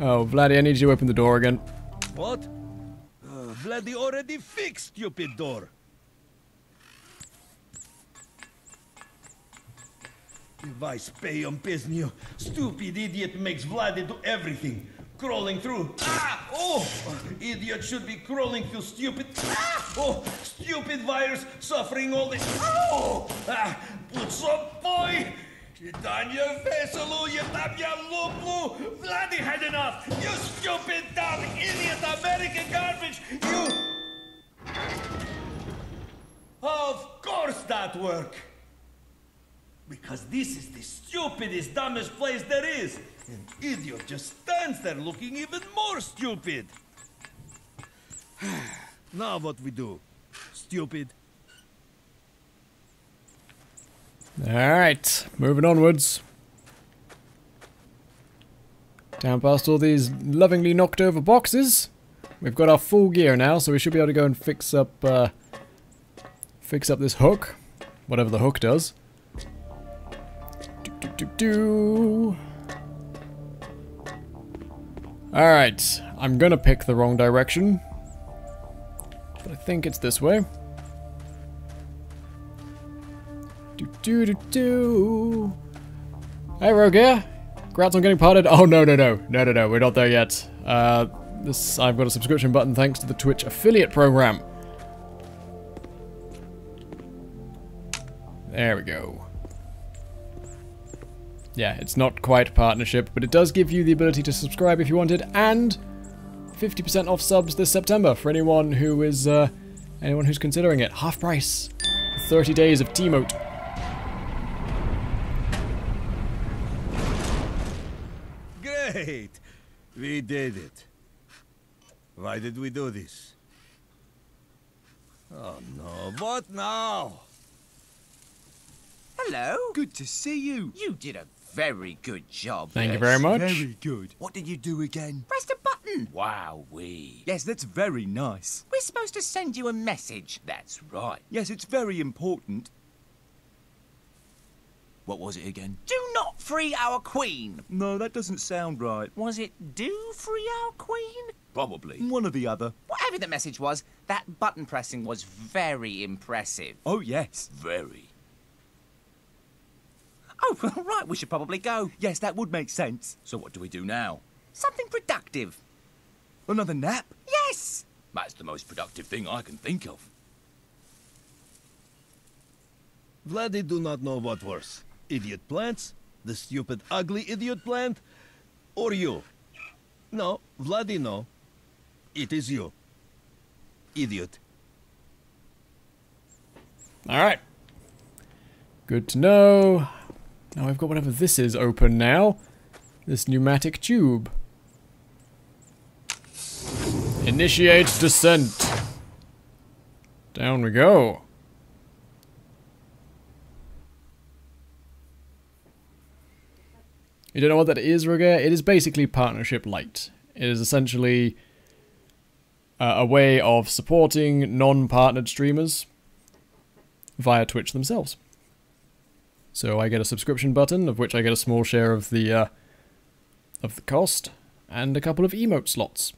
Oh, Vladdy, I need you to open the door again. What? Vladdy already fixed stupid door. Device pay on Pisnio. Stupid idiot makes Vladdy do everything. Crawling through. Ah! Oh! Idiot should be crawling through stupid. Ah! Oh! Stupid virus suffering all this. Oh! Ah! Put some boy! Dania Veselu, you damn ya luplu! Vladdy had enough! You stupid, dumb, idiot American garbage! You... Of course that work! Because this is the stupidest, dumbest place there is! An idiot just stands there looking even more stupid! Now what we do? Stupid. Alright, moving onwards. Down past all these lovingly knocked over boxes. We've got our full gear now, so we should be able to go and fix up this hook. Whatever the hook does. Alright, I'm gonna pick the wrong direction. But I think it's this way. Hey, Roger. Congrats on getting parted. Oh, no, we're not there yet. I've got a subscription button thanks to the Twitch affiliate program. There we go. Yeah, it's not quite partnership, but it does give you the ability to subscribe if you wanted, and 50% off subs this September for anyone who is anyone who's considering it. Half price. 30 days of T-Mote. Great! We did it. Why did we do this? Oh no, what now? Hello. Good to see you. You did a very good job. Thank you very much. Very good. What did you do again? Press the button. Wowee. Yes, that's very nice. We're supposed to send you a message. That's right. Yes, it's very important. What was it again? Do not free our queen. No, that doesn't sound right. Was it do free our queen? Probably. One or the other. Whatever the message was, that button pressing was very impressive. Oh, yes. Very. Oh, right, we should probably go. Yes, that would make sense. So what do we do now? Something productive. Another nap? Yes! That's the most productive thing I can think of. Vladdy do not know what worse. Idiot plants, the stupid ugly idiot plant, or you. No, Vladdy no. It is you. Idiot. Alright. Good to know. Now I've got whatever this is open now. This pneumatic tube. Initiate descent. Down we go. You don't know what that is, Roger? It is basically Partnership Lite. It is essentially a way of supporting non-partnered streamers via Twitch themselves. So I get a subscription button, of which I get a small share of the cost, and a couple of emote slots.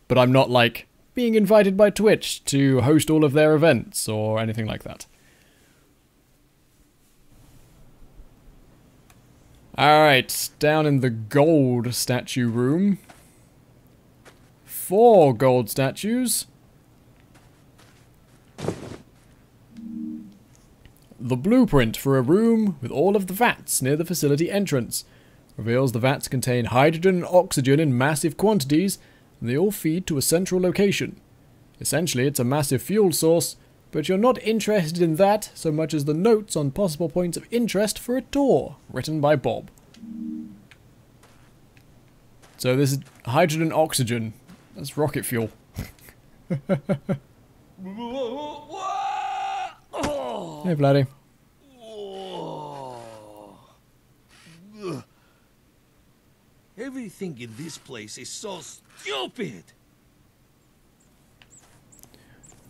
But I'm not, like, being invited by Twitch to host all of their events, or anything like that. Alright, down in the gold statue room. 4 gold statues. The blueprint for a room with all of the vats near the facility entrance. Reveals the vats contain hydrogen and oxygen in massive quantities, and they all feed to a central location. Essentially, it's a massive fuel source, but you're not interested in that so much as the notes on possible points of interest for a tour, written by Bob. So this is hydrogen and oxygen. That's rocket fuel. Hey, Vladdy. Everything in this place is so stupid.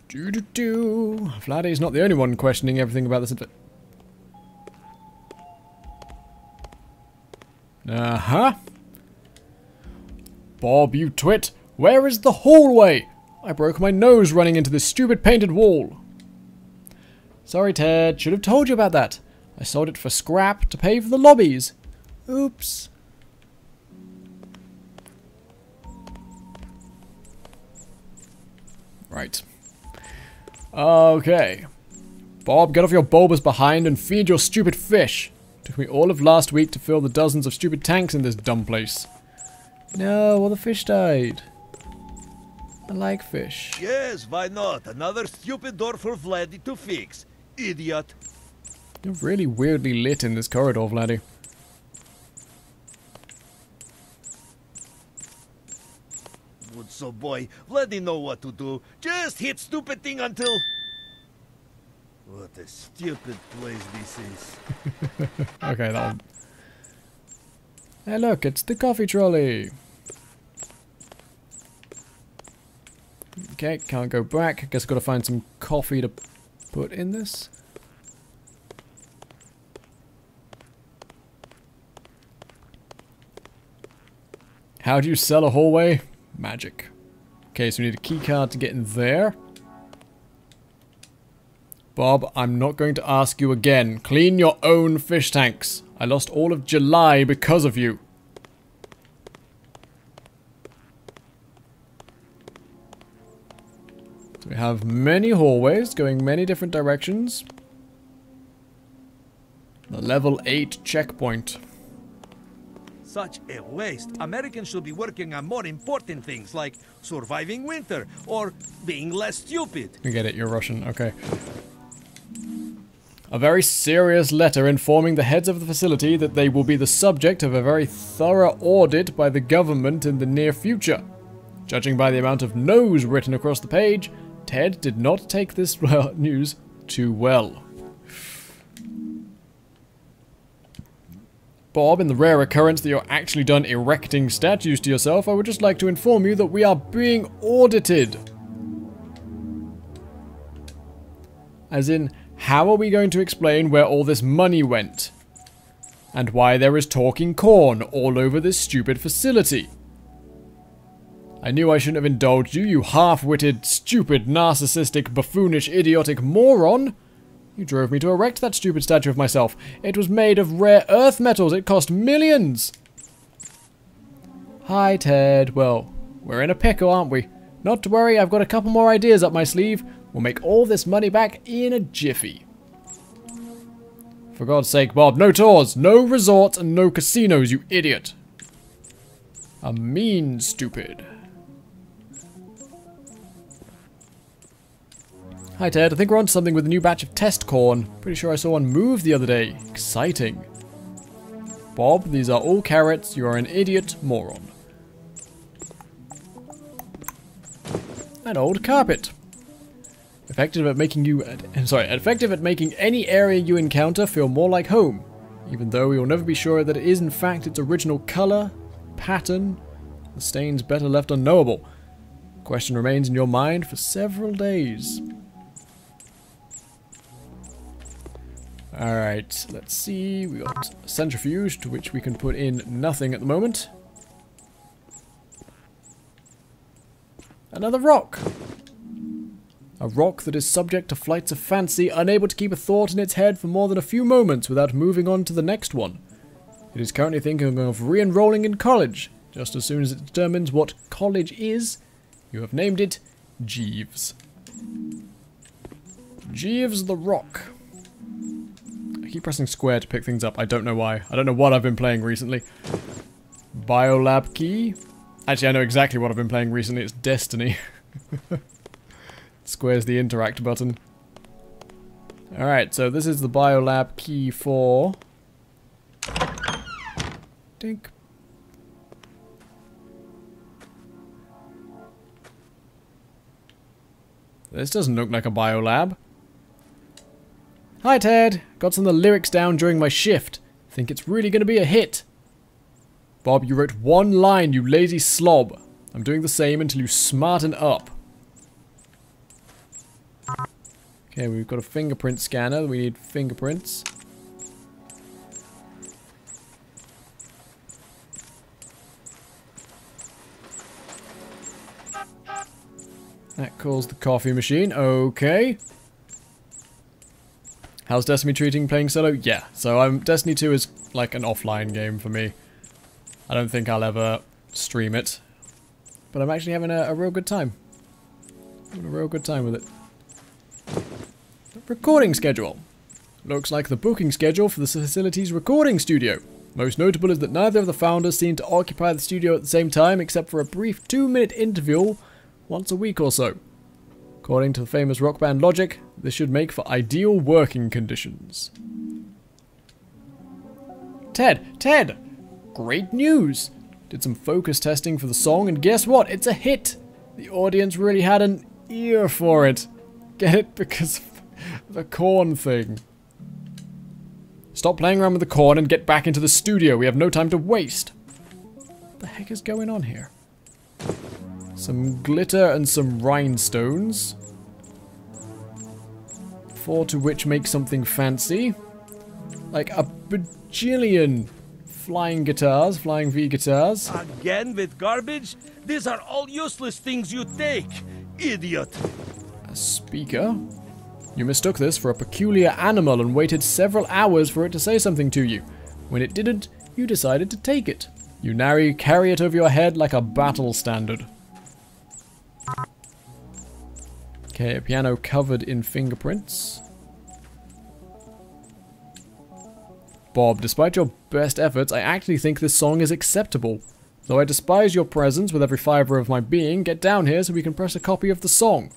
Vladdy's not the only one questioning everything about this. Uh-huh. Bob, you twit! Where is the hallway? I broke my nose running into this stupid painted wall. Sorry, Ted. Should have told you about that. I sold it for scrap to pay for the lobbies. Oops. Right. Okay. Bob, get off your bulbous behind and feed your stupid fish. Took me all of last week to fill the dozens of stupid tanks in this dumb place. No, well the fish died. I like fish. Yes, why not? Another stupid door for Vladdy to fix. Idiot. You're really weirdly lit in this corridor, Vladdy. Good so boy, Vladdy know what to do. Just hit stupid thing until... What a stupid place this is. Okay, that one. Hey look, it's the coffee trolley. Okay, can't go back. Guess I've got to find some coffee to put in this. How do you sell a hallway? Magic. Okay, so we need a key card to get in there. Bob, I'm not going to ask you again. Clean your own fish tanks. I lost all of July because of you. So we have many hallways going many different directions. The level 8 checkpoint. Such a waste. Americans should be working on more important things like surviving winter or being less stupid. I get it, you're Russian. Okay. A very serious letter informing the heads of the facility that they will be the subject of a very thorough audit by the government in the near future. Judging by the amount of no's written across the page, Ted did not take this news too well. Bob, in the rare occurrence that you're actually done erecting statues to yourself, I would just like to inform you that we are being audited. As in, how are we going to explain where all this money went? And why there is talking corn all over this stupid facility? I knew I shouldn't have indulged you, you half-witted, stupid, narcissistic, buffoonish, idiotic moron. You drove me to erect that stupid statue of myself. It was made of rare earth metals. It cost millions. Hi, Ted. Well, we're in a pickle, aren't we? Not to worry, I've got a couple more ideas up my sleeve. We'll make all this money back in a jiffy. For God's sake, Bob, no tours, no resorts, and no casinos, you idiot. A mean stupid. Hi Ted, I think we're onto something with a new batch of test corn. Pretty sure I saw one move the other day. Exciting. Bob, these are all carrots. You are an idiot moron. An old carpet. Effective at making any area you encounter feel more like home, even though we will never be sure that it is in fact its original color, pattern. The stain's better left unknowable. The question remains in your mind for several days. Alright, let's see. We got a centrifuge to which we can put in nothing at the moment. Another rock. A rock that is subject to flights of fancy, unable to keep a thought in its head for more than a few moments without moving on to the next one. It is currently thinking of re-enrolling in college. Just as soon as it determines what college is, you have named it Jeeves. Jeeves the Rock. I keep pressing square to pick things up. I don't know why. I don't know what I've been playing recently. Biolab key. Actually, I know exactly what I've been playing recently. It's Destiny. Square's the interact button. Alright, so this is the Biolab key for... Dink. This doesn't look like a biolab. Hi Ted, got some of the lyrics down during my shift. Think it's really going to be a hit. Bob, you wrote one line, you lazy slob. I'm doing the same until you smarten up. Okay, we've got a fingerprint scanner. We need fingerprints. That calls the coffee machine. Okay. How's Destiny treating playing solo? Yeah, so Destiny 2 is like an offline game for me. I don't think I'll ever stream it. But I'm actually having a real good time. Having a real good time with it. Recording schedule. Looks like the booking schedule for the facility's recording studio. Most notable is that neither of the founders seem to occupy the studio at the same time, except for a brief 2-minute interval once a week or so. According to the famous rock band Logic, this should make for ideal working conditions. Ted! Great news! Did some focus testing for the song, and guess what? It's a hit! The audience really had an ear for it. Get it? Because of the corn thing. Stop playing around with the corn and get back into the studio. We have no time to waste. What the heck is going on here? Some glitter and some rhinestones. 4 to which make something fancy. Like a bajillion flying guitars, flying V guitars. Again with garbage? These are all useless things you take, idiot. A speaker? You mistook this for a peculiar animal and waited several hours for it to say something to you. When it didn't, you decided to take it. You now carry it over your head like a battle standard. Okay, a piano covered in fingerprints. Bob, despite your best efforts, I actually think this song is acceptable. Though I despise your presence with every fibre of my being, get down here so we can press a copy of the song.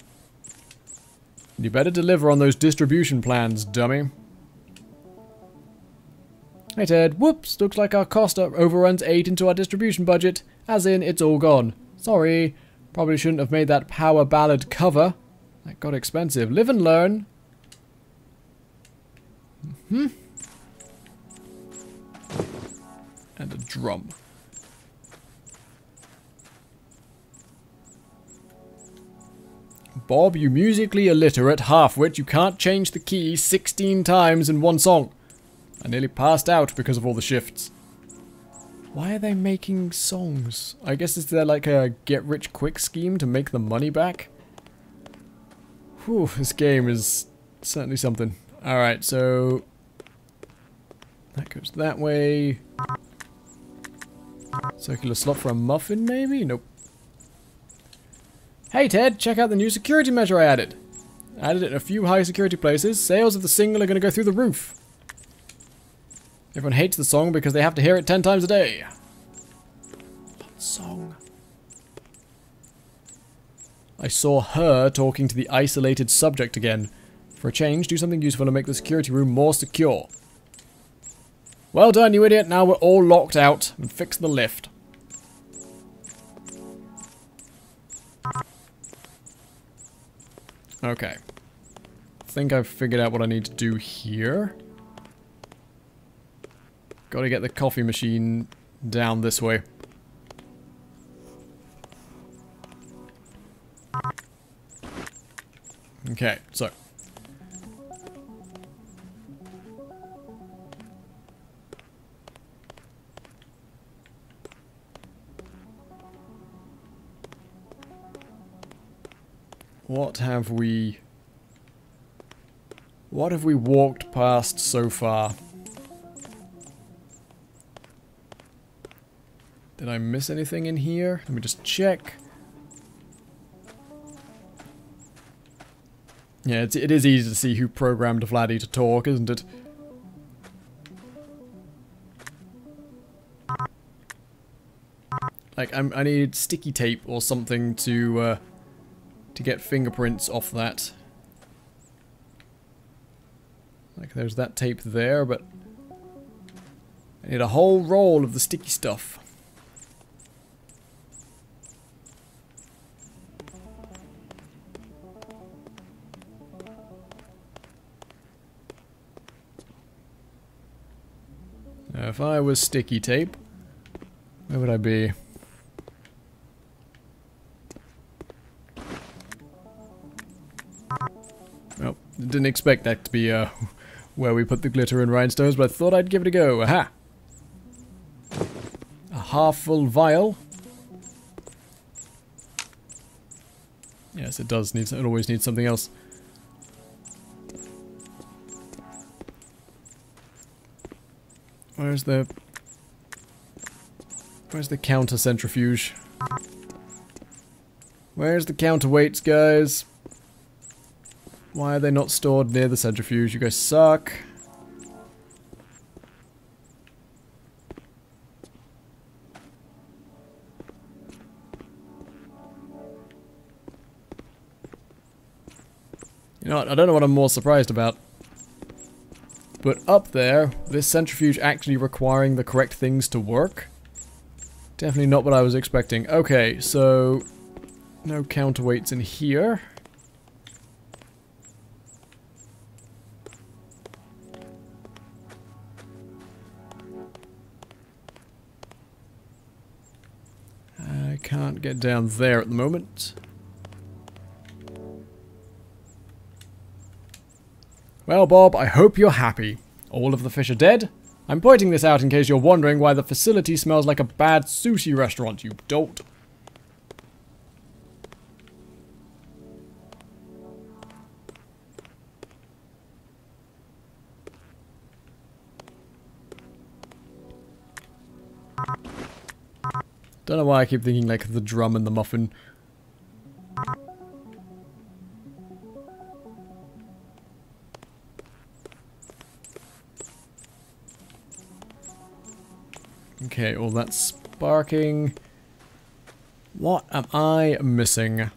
You better deliver on those distribution plans, dummy. Hey Ted, whoops, looks like our cost overruns ate into our distribution budget, as in it's all gone. Sorry, probably shouldn't have made that power ballad cover. That got expensive. Live and learn. And a drum. Bob, you musically illiterate half-wit, you can't change the key 16 times in one song. I nearly passed out because of all the shifts. Why are they making songs? I guess is there like a get-rich-quick scheme to make the money back? Whew, this game is certainly something. Alright, so... that goes that way. Circular slot for a muffin, maybe? Nope. Hey Ted, check out the new security measure I added. Added it in a few high security places. Sales of the single are going to go through the roof. Everyone hates the song because they have to hear it 10 times a day. What song? I saw her talking to the isolated subject again. For a change, do something useful to make the security room more secure. Well done, you idiot. Now we're all locked out. And fix the lift. Okay. I think I've figured out what I need to do here. Gotta get the coffee machine down this way. Okay, so. What have we walked past so far? Did I miss anything in here? Let me just check. Yeah, it is easy to see who programmed Vladdy to talk, isn't it? Like, I need sticky tape or something to get fingerprints off that. Like, there's that tape there, but I need a whole roll of the sticky stuff. Now, if I was sticky tape, where would I be? Well, didn't expect that to be where we put the glitter and rhinestones, but I thought I'd give it a go. Aha! A half-full vial. Yes, it does. It always needs something else. Where's the counter centrifuge? Where's the counterweights, guys? Why are they not stored near the centrifuge? You guys suck. You know what? I don't know what I'm more surprised about. But up there, this centrifuge actually requiring the correct things to work? Definitely not what I was expecting. Okay, so no counterweights in here. I can't get down there at the moment. Well, Bob, I hope you're happy. All of the fish are dead. I'm pointing this out in case you're wondering why the facility smells like a bad sushi restaurant, you dolt. Don't know why I keep thinking like the drum and the muffin. Okay, all that's sparking. What am I missing?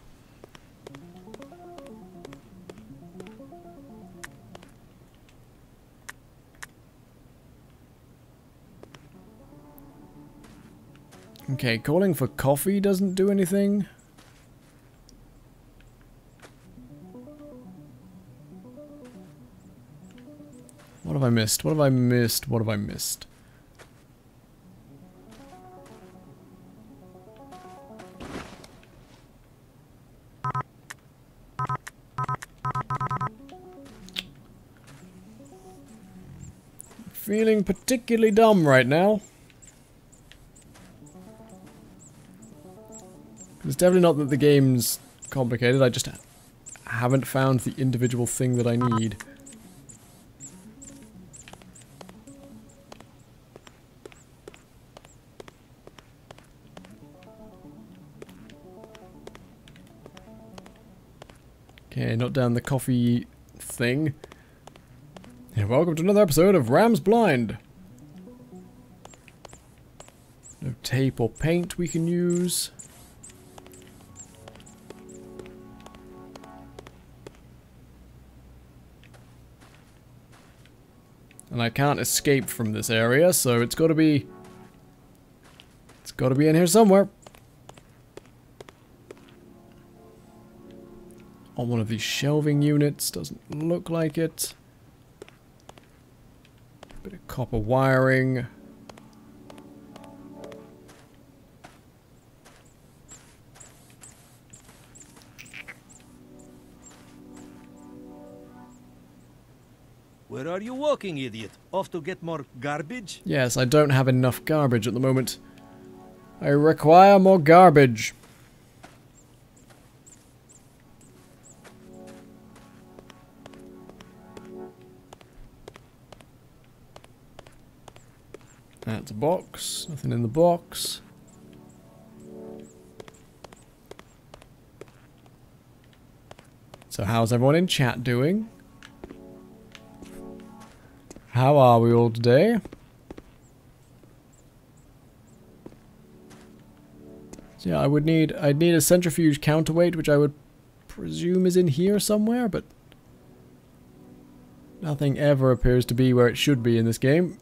Okay, calling for coffee doesn't do anything. What have I missed? What have I missed? What have I missed? Feeling particularly dumb right now. It's definitely not that the game's complicated, I just haven't found the individual thing that I need. Okay, not down the coffee thing. Yeah, welcome to another episode of Ram's Blind. No tape or paint we can use. And I can't escape from this area, so it's gotta be... It's gotta be in here somewhere. On one of these shelving units, doesn't look like it. Bit of copper wiring. Where are you walking, idiot? Off to get more garbage? Yes, I don't have enough garbage at the moment. I require more garbage. That's a box. Nothing in the box. So how's everyone in chat doing? How are we all today? So yeah, I'd need a centrifuge counterweight, which I would presume is in here somewhere, but nothing ever appears to be where it should be in this game.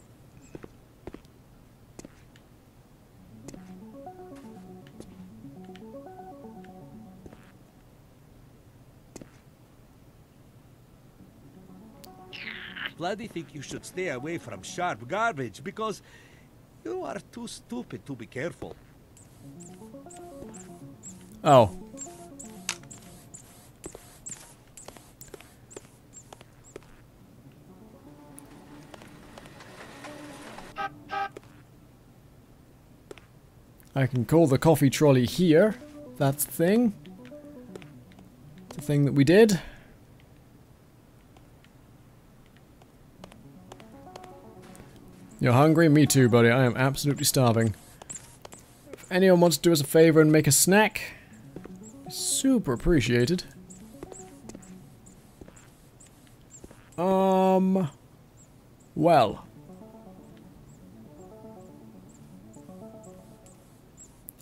Bloody think you should stay away from sharp garbage because you are too stupid to be careful. Oh. I can call the coffee trolley here. That's the thing. thing that we did. You're hungry? Me too, buddy. I am absolutely starving. If anyone wants to do us a favor and make a snack, super appreciated. Well.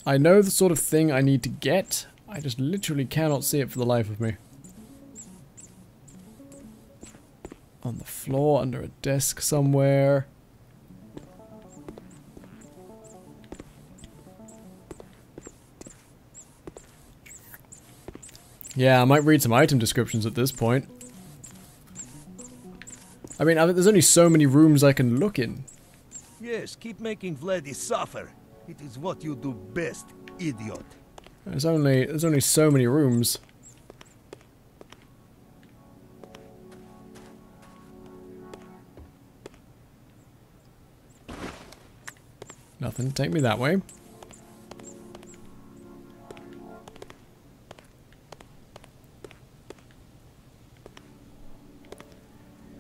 I know the sort of thing I need to get. I just literally cannot see it for the life of me. On the floor, under a desk somewhere. Yeah, I might read some item descriptions at this point. I mean, there's only so many rooms I can look in. Yes, keep making Vladdy suffer. It is what you do best, idiot. There's only so many rooms. Nothing. Take me that way.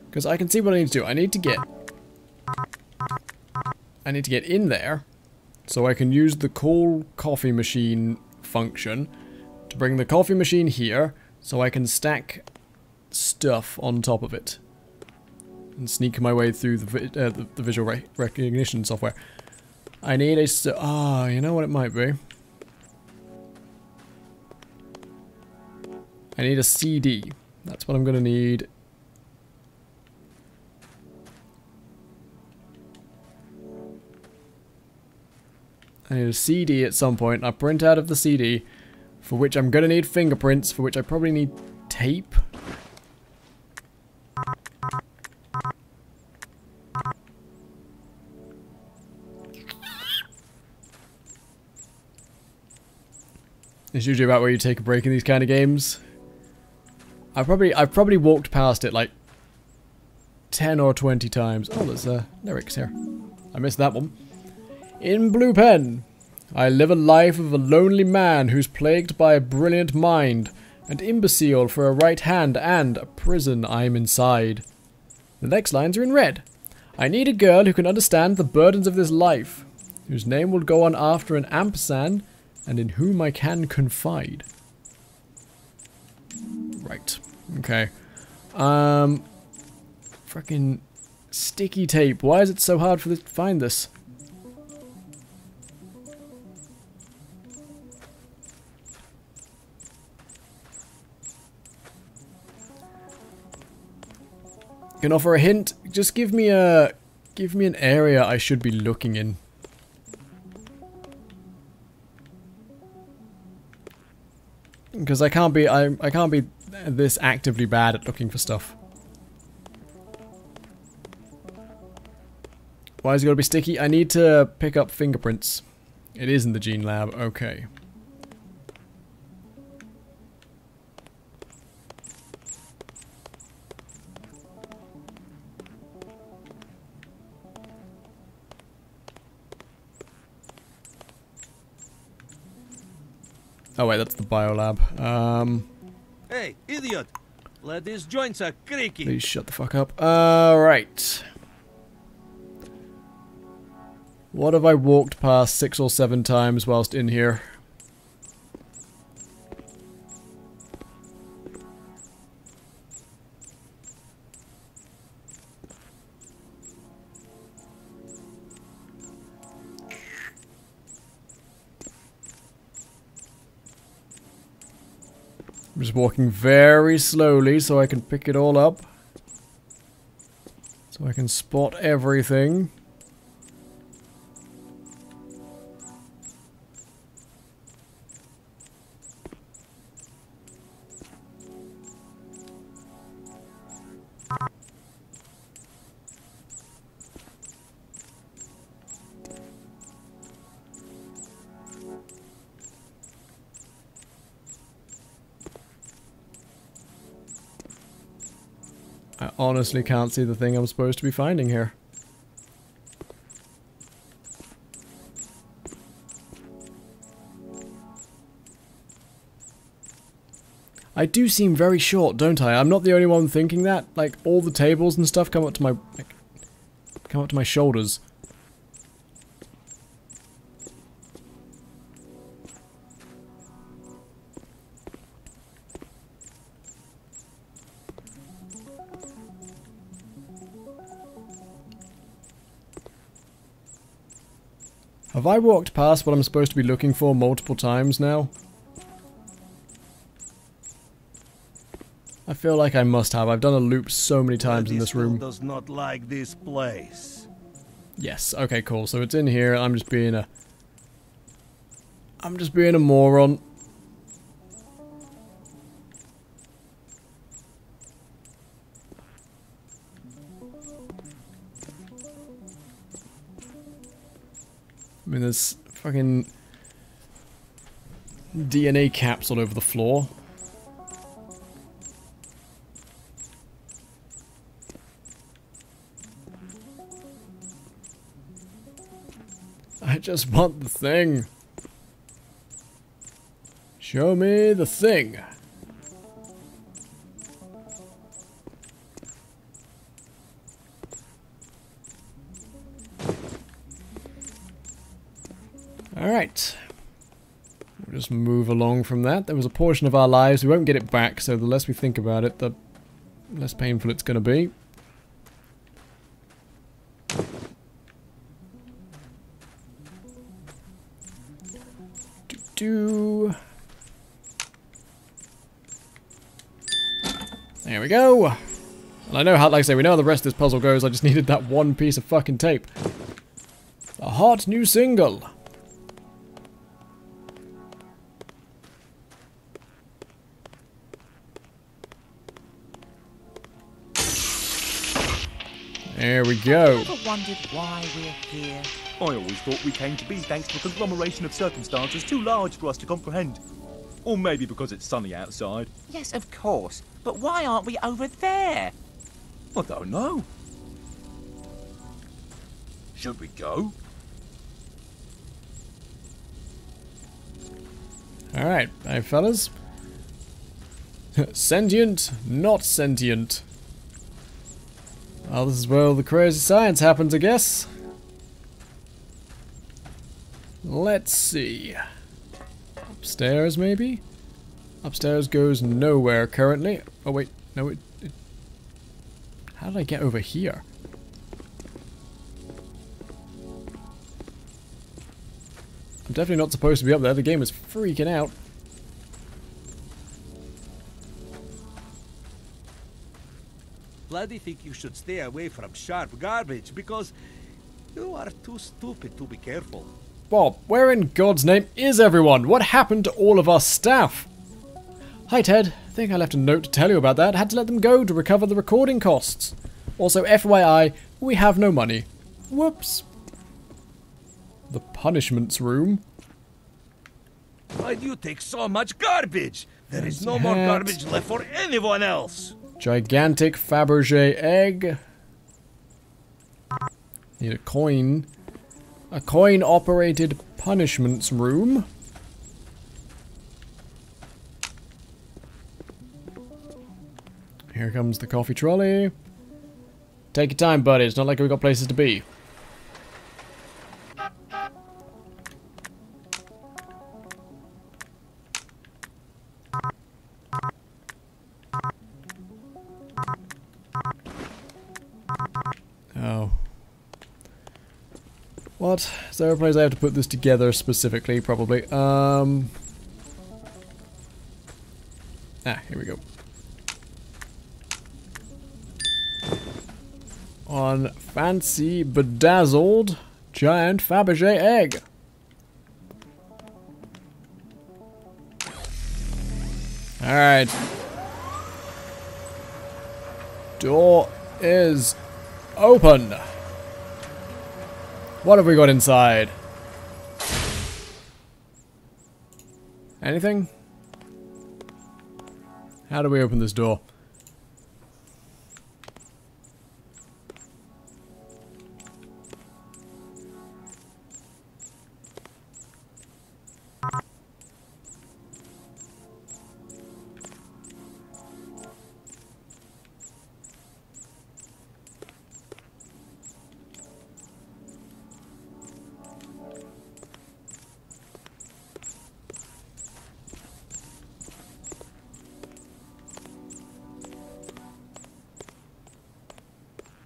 Because I can see what I need to do. I need to get in there so I can use the cool coffee machine function to bring the coffee machine here so I can stack stuff on top of it and sneak my way through the visual recognition software. I need a... Ah, you know what it might be? I need a CD. That's what I'm going to need. I need a CD at some point. I print out of the CD, for which I'm going to need fingerprints, for which I probably need tape. It's usually about where you take a break in these kind of games. I've probably walked past it like 10 or 20 times. Oh, there's lyrics here. I missed that one. In Blue Pen, I live a life of a lonely man who's plagued by a brilliant mind, an imbecile for a right hand, and a prison I'm inside. The next lines are in red. I need a girl who can understand the burdens of this life, whose name will go on after an ampersand, and in whom I can confide. Right. Okay. Frickin' sticky tape. Why is it so hard to find this? Can offer a hint. Just give me an area I should be looking in. Because I can't be this actively bad at looking for stuff. Why is it gotta be sticky? I need to pick up fingerprints. It is in the gene lab. Okay. Oh wait, that's the biolab. Hey, idiot! Let these joints are creaky. Please shut the fuck up. Right. What have I walked past 6 or 7 times whilst in here? I'm just walking very slowly so I can pick it all up. So I can spot everything. I honestly can't see the thing I'm supposed to be finding here. I do seem very short, don't I? I'm not the only one thinking that. Like, all the tables and stuff come up to my... like, come up to my shoulders. Have I walked past what I'm supposed to be looking for multiple times now? I feel like I must have. I've done a loop so many times in this room. Does not like this place. Yes, okay, cool. So it's in here. I'm just being a moron. I mean, there's fucking DNA caps all over the floor. I just want the thing. Show me the thing. Alright. We'll just move along from that. There was a portion of our lives, we won't get it back, so the less we think about it, the less painful it's going to be. There we go. And I know how, like I say, we know how the rest of this puzzle goes. I just needed that one piece of fucking tape. A hot new single. There we go. I've never wondered why we're here. I always thought we came to be thanks to a conglomeration of circumstances too large for us to comprehend. Or maybe because it's sunny outside. Yes, of course. But why aren't we over there? I don't know. Should we go? Alright, hey fellas. Sentient, not sentient. Well, this is where all the crazy science happens, I guess. Let's see. Upstairs, maybe? Upstairs goes nowhere currently. Oh, wait. No, it... How did I get over here? I'm definitely not supposed to be up there. The game is freaking out. Bloody think you should stay away from sharp garbage because you are too stupid to be careful. Bob, where in God's name is everyone? What happened to all of our staff? Hi Ted, I think I left a note to tell you about that. Had to let them go to recover the recording costs. Also, FYI, we have no money. Whoops. The punishments room. Why do you take so much garbage? There is no more garbage left for anyone else. Gigantic Fabergé egg. Need a coin. A coin-operated punishments room. Here comes the coffee trolley. Take your time, buddy. It's not like we've got places to be. Oh. What? Is there a place I have to put this together specifically? Probably. Ah, here we go. On fancy bedazzled giant Fabergé egg. Alright. Door is open. What have we got inside? Anything? How do we open this door?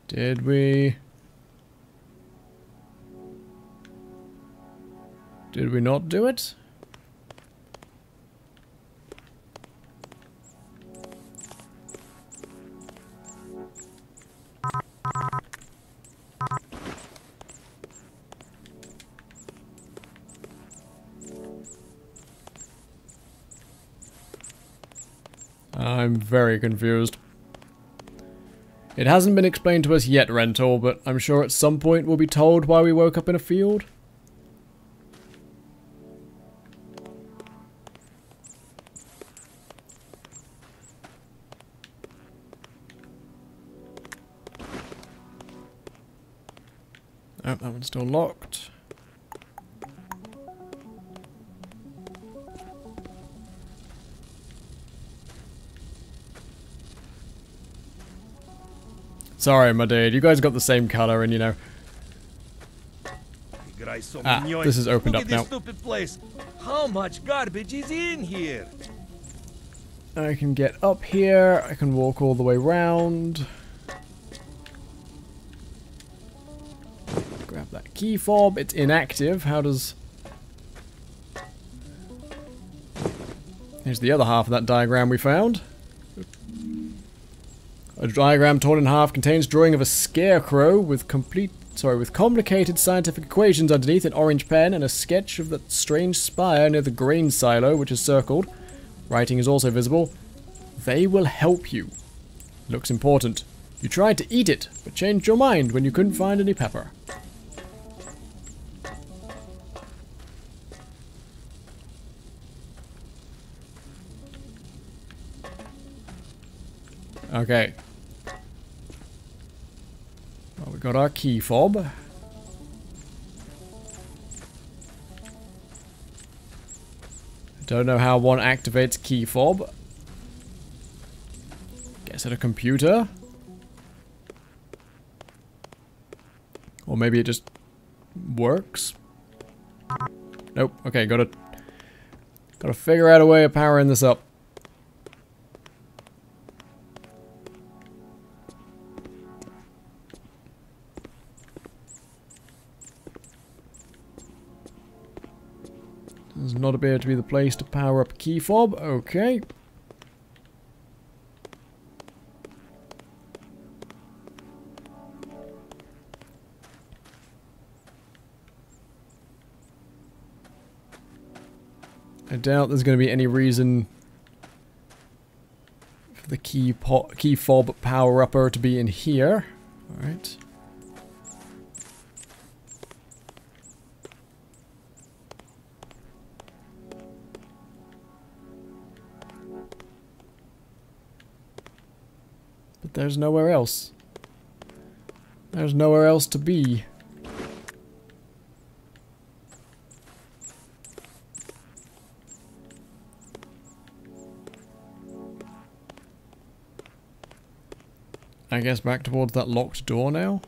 Did we... Did we not do it? I'm very confused. It hasn't been explained to us yet, Rental, but I'm sure at some point we'll be told why we woke up in a field. Oh, that one's still locked. Sorry, my dude. You guys got the same color, and you know. Ah, this is opened up now. Look at this stupid place. How much garbage is in here? I can get up here. I can walk all the way round. Grab that key fob. It's inactive. How does... Here's the other half of that diagram we found. A diagram torn in half contains drawing of a scarecrow with complicated scientific equations underneath, an orange pen, and a sketch of that strange spire near the grain silo, which is circled. Writing is also visible. They will help you. Looks important. You tried to eat it, but changed your mind when you couldn't find any pepper. Okay. Well, we got our key fob. Don't know how one activates key fob. Guess at a computer. Or maybe it just works. Nope. Okay, gotta figure out a way of powering this up. Does not appear to be the place to power up a key fob. Okay. I doubt there's going to be any reason for the key fob power-upper to be in here. Alright. But there's nowhere else. There's nowhere else to be. I guess back towards that locked door now.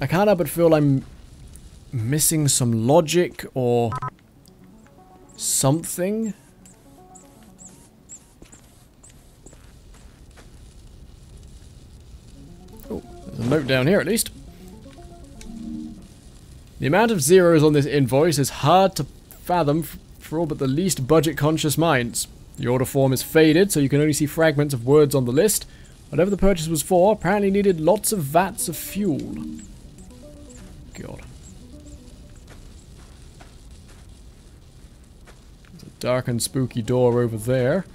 I can't help but feel I'm missing some logic or something. Oh, there's a note down here at least. The amount of zeros on this invoice is hard to fathom for all but the least budget-conscious minds. The order form is faded, so you can only see fragments of words on the list. Whatever the purchase was for, apparently needed lots of vats of fuel. God. There's a dark and spooky door over there.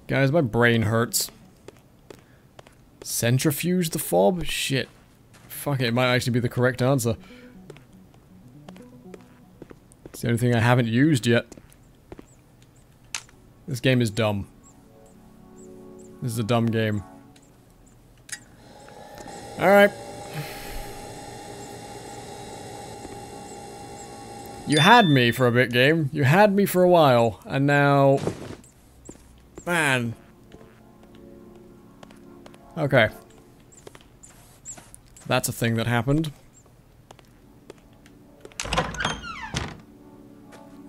Guys, my brain hurts. Centrifuge the fob? Shit. Fuck it, it might actually be the correct answer. It's the only thing I haven't used yet. This game is dumb. This is a dumb game. Alright. You had me for a bit, game. You had me for a while. And now... Man. Okay. That's a thing that happened.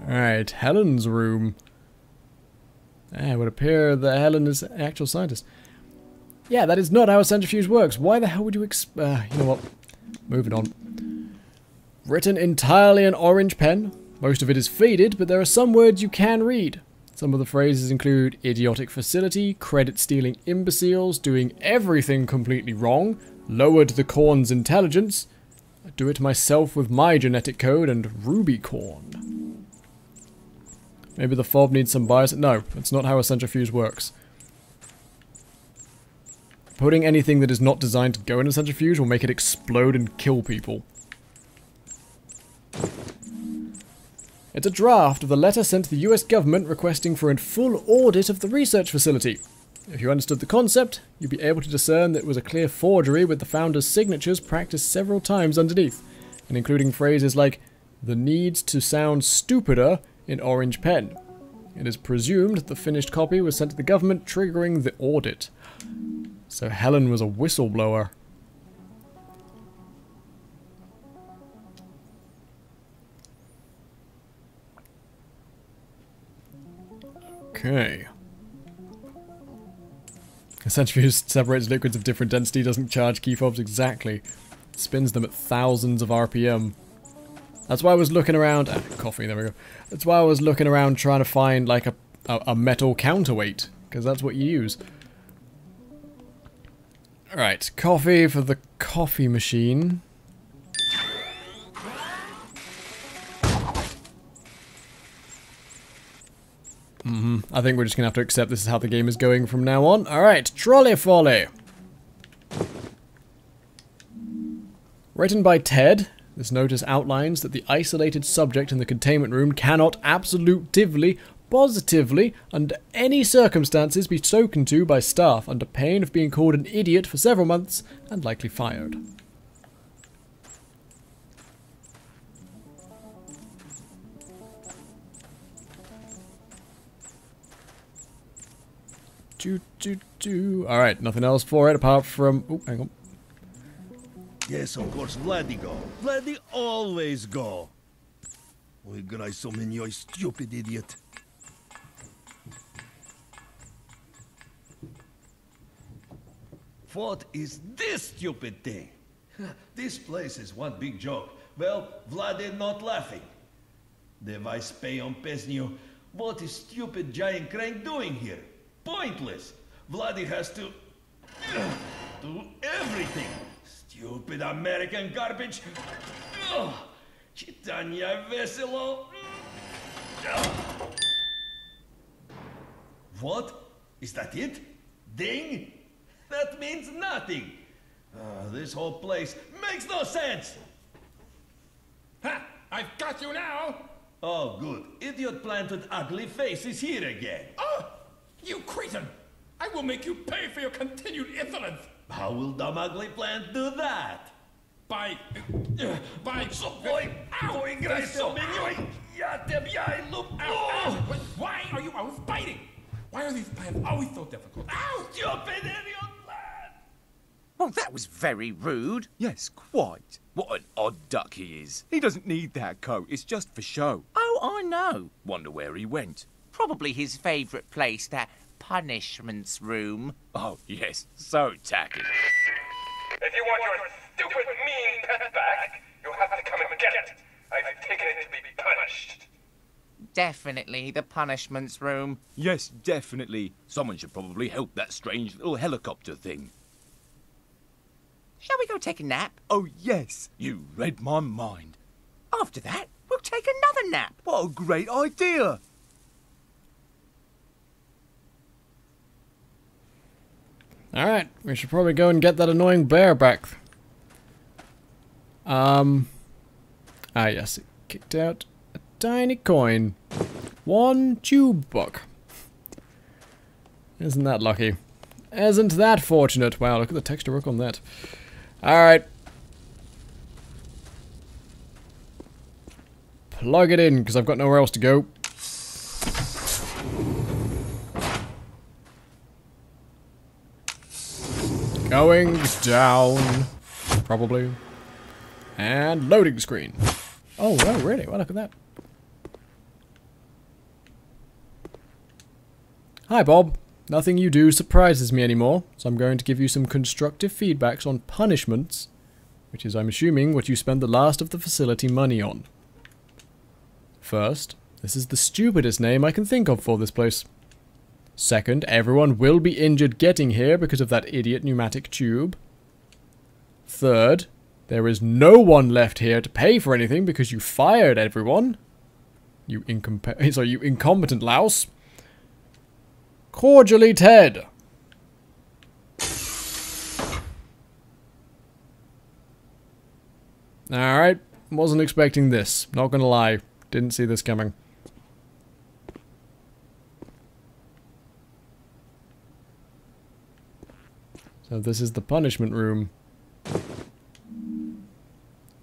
Alright, Helen's room. It would appear that Helen is an actual scientist. Yeah, that is not how a centrifuge works. Why the hell would you you know what? Moving on. Written entirely in orange pen. Most of it is faded, but there are some words you can read. Some of the phrases include idiotic facility, credit-stealing imbeciles, doing everything completely wrong, lowered the corn's intelligence, I do it myself with my genetic code, and ruby corn. Maybe the fob needs some bias. No, that's not how a centrifuge works. Putting anything that is not designed to go in a centrifuge will make it explode and kill people. It's a draft of the letter sent to the US government requesting for a full audit of the research facility. If you understood the concept, you'd be able to discern that it was a clear forgery with the founder's signatures practiced several times underneath, and including phrases like, the need to sound stupider in orange pen. It is presumed the finished copy was sent to the government, triggering the audit. So Helen was a whistleblower. Okay. A centrifuge separates liquids of different density, doesn't charge key fobs exactly. It spins them at thousands of RPM. That's why I was looking around... coffee, there we go. That's why I was looking around trying to find, like, a metal counterweight. Because that's what you use. Alright, coffee for the coffee machine. I think we're just going to have to accept this is how the game is going from now on. Alright, Trolley Folly. Written by Ted, this notice outlines that the isolated subject in the containment room cannot absolutely, positively, under any circumstances be spoken to by staff under pain of being called an idiot for several months and likely fired. Alright, nothing else for it apart from... Oh, hang on. Yes, of course, Vladdy go. Vladdy always go. Ой, играй со мной, stupid idiot. What is this stupid thing? This place is one big joke. Well, Vladdy not laughing. Device pay on Pesnio. What is stupid giant crane doing here? Pointless. Vladdy has to do everything. Stupid American garbage. Читание весело. What? Is that it? Ding? That means nothing. This whole place makes no sense. Ha! I've got you now! Oh, good. Idiot planted ugly face is here again. Oh! You cretin! I will make you pay for your continued insolence! How will dumb ugly plant do that? By... Ой, играй со мной! Я тебя люблю! Why are you always biting? Why are these plants always so difficult? Ow! Stupid idiot plant! Well, that was very rude. Yes, quite. What an odd duck he is. He doesn't need that coat. It's just for show. Oh, I know. Wonder where he went. Probably his favourite place, that punishments room. Oh, yes. So tacky. If you want your stupid, mean pet back, you'll have to come and get it. I've taken it to be punished. Definitely the punishments room. Yes, definitely. Someone should probably help that strange little helicopter thing. Shall we go take a nap? Oh, yes. You read my mind. After that, we'll take another nap. What a great idea. Alright, we should probably go and get that annoying bear back. Yes, it kicked out a tiny coin. 1 tube buck. Isn't that lucky? Isn't that fortunate? Wow, look at the texture work on that. Alright. Plug it in, because I've got nowhere else to go. Going down. Probably. And loading screen. Oh, wow, really? Well, look at that. Hi, Bob. Nothing you do surprises me anymore, so I'm going to give you some constructive feedbacks on punishments, which is, I'm assuming, what you spend the last of the facility money on. First, this is the stupidest name I can think of for this place. Second, everyone will be injured getting here because of that idiot pneumatic tube. Third, there is no one left here to pay for anything because you fired everyone. You incompetent louse. Cordially, Ted. Alright, wasn't expecting this. Not gonna lie. Didn't see this coming. So this is the punishment room.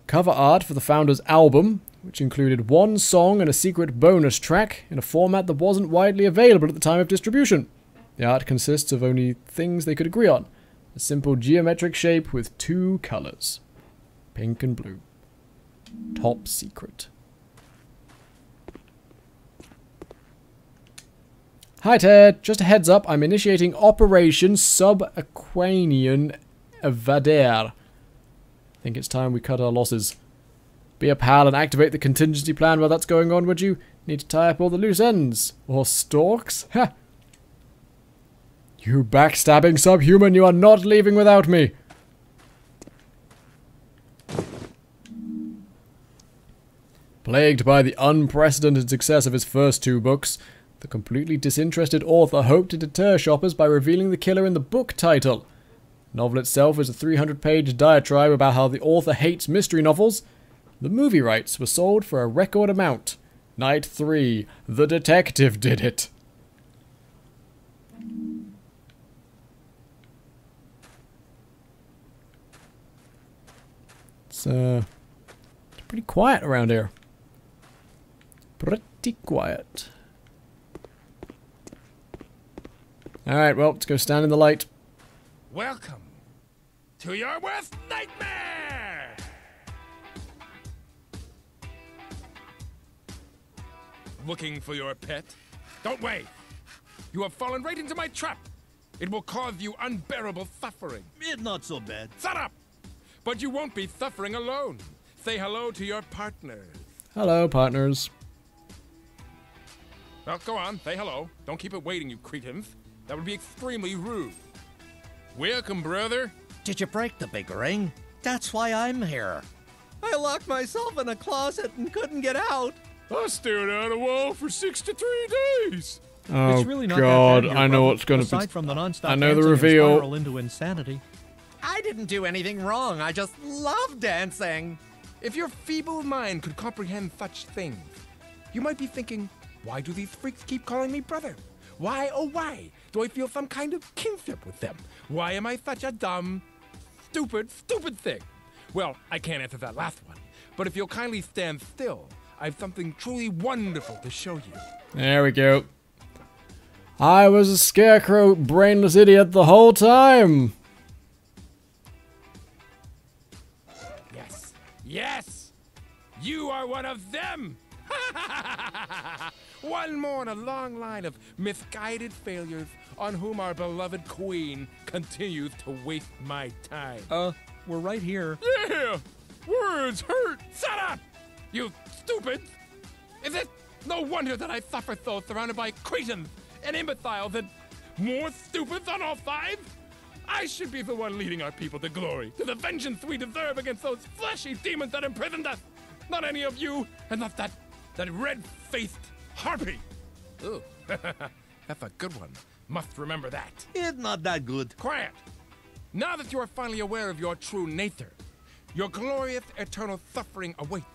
Cover art for the Founder's album, which included 1 song and a secret bonus track in a format that wasn't widely available at the time of distribution. The art consists of only things they could agree on. A simple geometric shape with 2 colors. Pink and blue. Top secret. Hi Ted, just a heads up, I'm initiating Operation Subaquanian Evader. I think it's time we cut our losses. Be a pal and activate the contingency plan while that's going on, would you? Need to tie up all the loose ends. Or stalks? Ha! You backstabbing subhuman, you are not leaving without me! Plagued by the unprecedented success of his first 2 books, the completely disinterested author hoped to deter shoppers by revealing the killer in the book title. The novel itself is a 300-page diatribe about how the author hates mystery novels. The movie rights were sold for a record amount. Night 3. The detective did it. It's pretty quiet around here. Pretty quiet. Alright, well, let's go stand in the light. Welcome to your worst nightmare! Looking for your pet? Don't wait! You have fallen right into my trap! It will cause you unbearable suffering. It's not so bad. Shut up! But you won't be suffering alone. Say hello to your partners. Hello, partners. Well, go on, say hello. Don't keep it waiting, you cretins. That would be extremely rude. Welcome, brother. Did you break the big ring? That's why I'm here. I locked myself in a closet and couldn't get out. I stared at a wall for 63 days. Oh, It's really not God, that bad here, I know brother. what's going to Aside be. from the nonstop I know the dancing and reveal. spiral into insanity. I didn't do anything wrong. I just love dancing. If your feeble mind could comprehend such things, you might be thinking, why do these freaks keep calling me brother? Why, oh why, do I feel some kind of kinship with them? Why am I such a dumb, stupid thing? Well, I can't answer that last one, but if you'll kindly stand still, I have something truly wonderful to show you. There we go. I was a scarecrow, brainless idiot the whole time. Yes, yes, you are one of them. One more in a long line of misguided failures on whom our beloved queen continues to waste my time. We're right here. Yeah! Words hurt! Shut up! You stupid! Is it no wonder that I suffer so surrounded by cretins and imbeciles and more stupid than all 5? I should be the one leading our people to glory, to the vengeance we deserve against those fleshy demons that imprisoned us! Not any of you, and not that red-faced harpy! Ooh. That's a good one. Must remember that. It's not that good. Quiet! Now that you are finally aware of your true nature, your glorious eternal suffering awaits.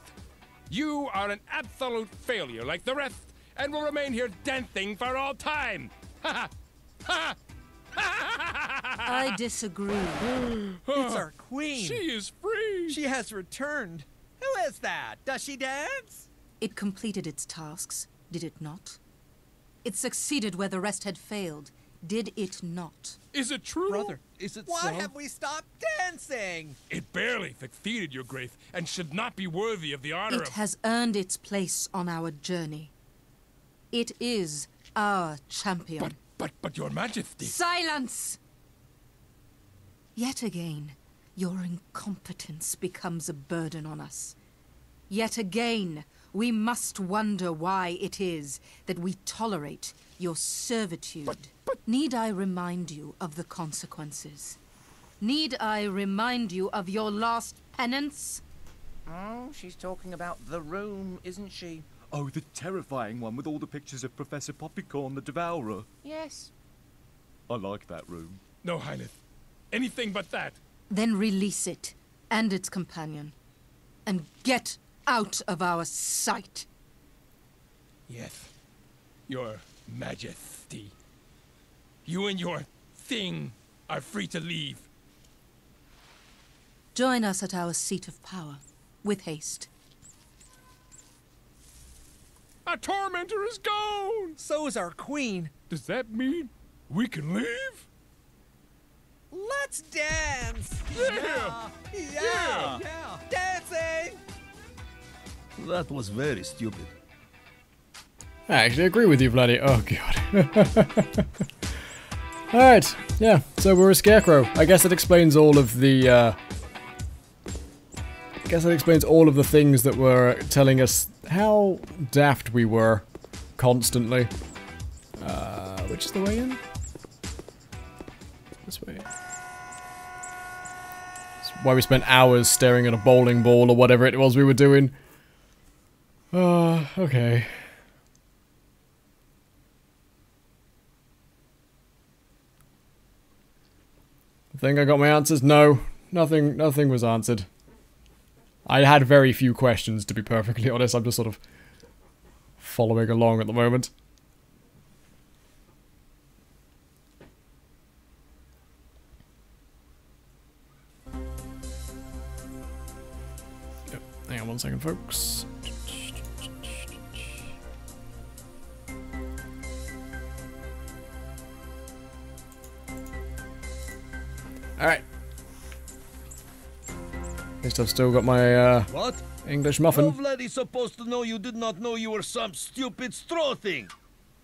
You are an absolute failure like the rest, and will remain here dancing for all time! Ha ha! I disagree. It's our queen. She is free! She has returned. Who is that? Does she dance? It completed its tasks, did it not? It succeeded where the rest had failed, did it not? Is it true? Brother, is it Why so? have we stopped dancing? It barely succeeded, Your Grace, and should not be worthy of the honor It has earned its place on our journey. It is our champion. But Your Majesty... Silence! Yet again, your incompetence becomes a burden on us. Yet again, we must wonder why it is that we tolerate your servitude. Need I remind you of the consequences? Need I remind you of your last penance? Oh, she's talking about the room, isn't she? Oh, the terrifying one with all the pictures of Professor Poppycorn the Devourer. Yes. I like that room. No, Highness. Anything but that. Then release it, and its companion, and get out of our sight. Yes, Your Majesty. You and your thing are free to leave. Join us at our seat of power, with haste. Our tormentor is gone! So is our queen. Does that mean we can leave? Let's dance! Yeah! Yeah! Dancing! That was very stupid. I actually agree with you, Vladdy. Oh, God. Alright, yeah, so we're a scarecrow. I guess that explains all of the, things that were telling us how daft we were constantly. Which is the way in? This way. That's why we spent hours staring at a bowling ball or whatever it was we were doing. Okay. I think I got my answers. No, nothing was answered. I had very few questions, to be perfectly honest. I'm just sort of following along at the moment. Yep, hang on one second, folks. Alright. At least I've still got my, What? English How muffin. Vladdy's supposed to know you did not know you were some stupid straw thing?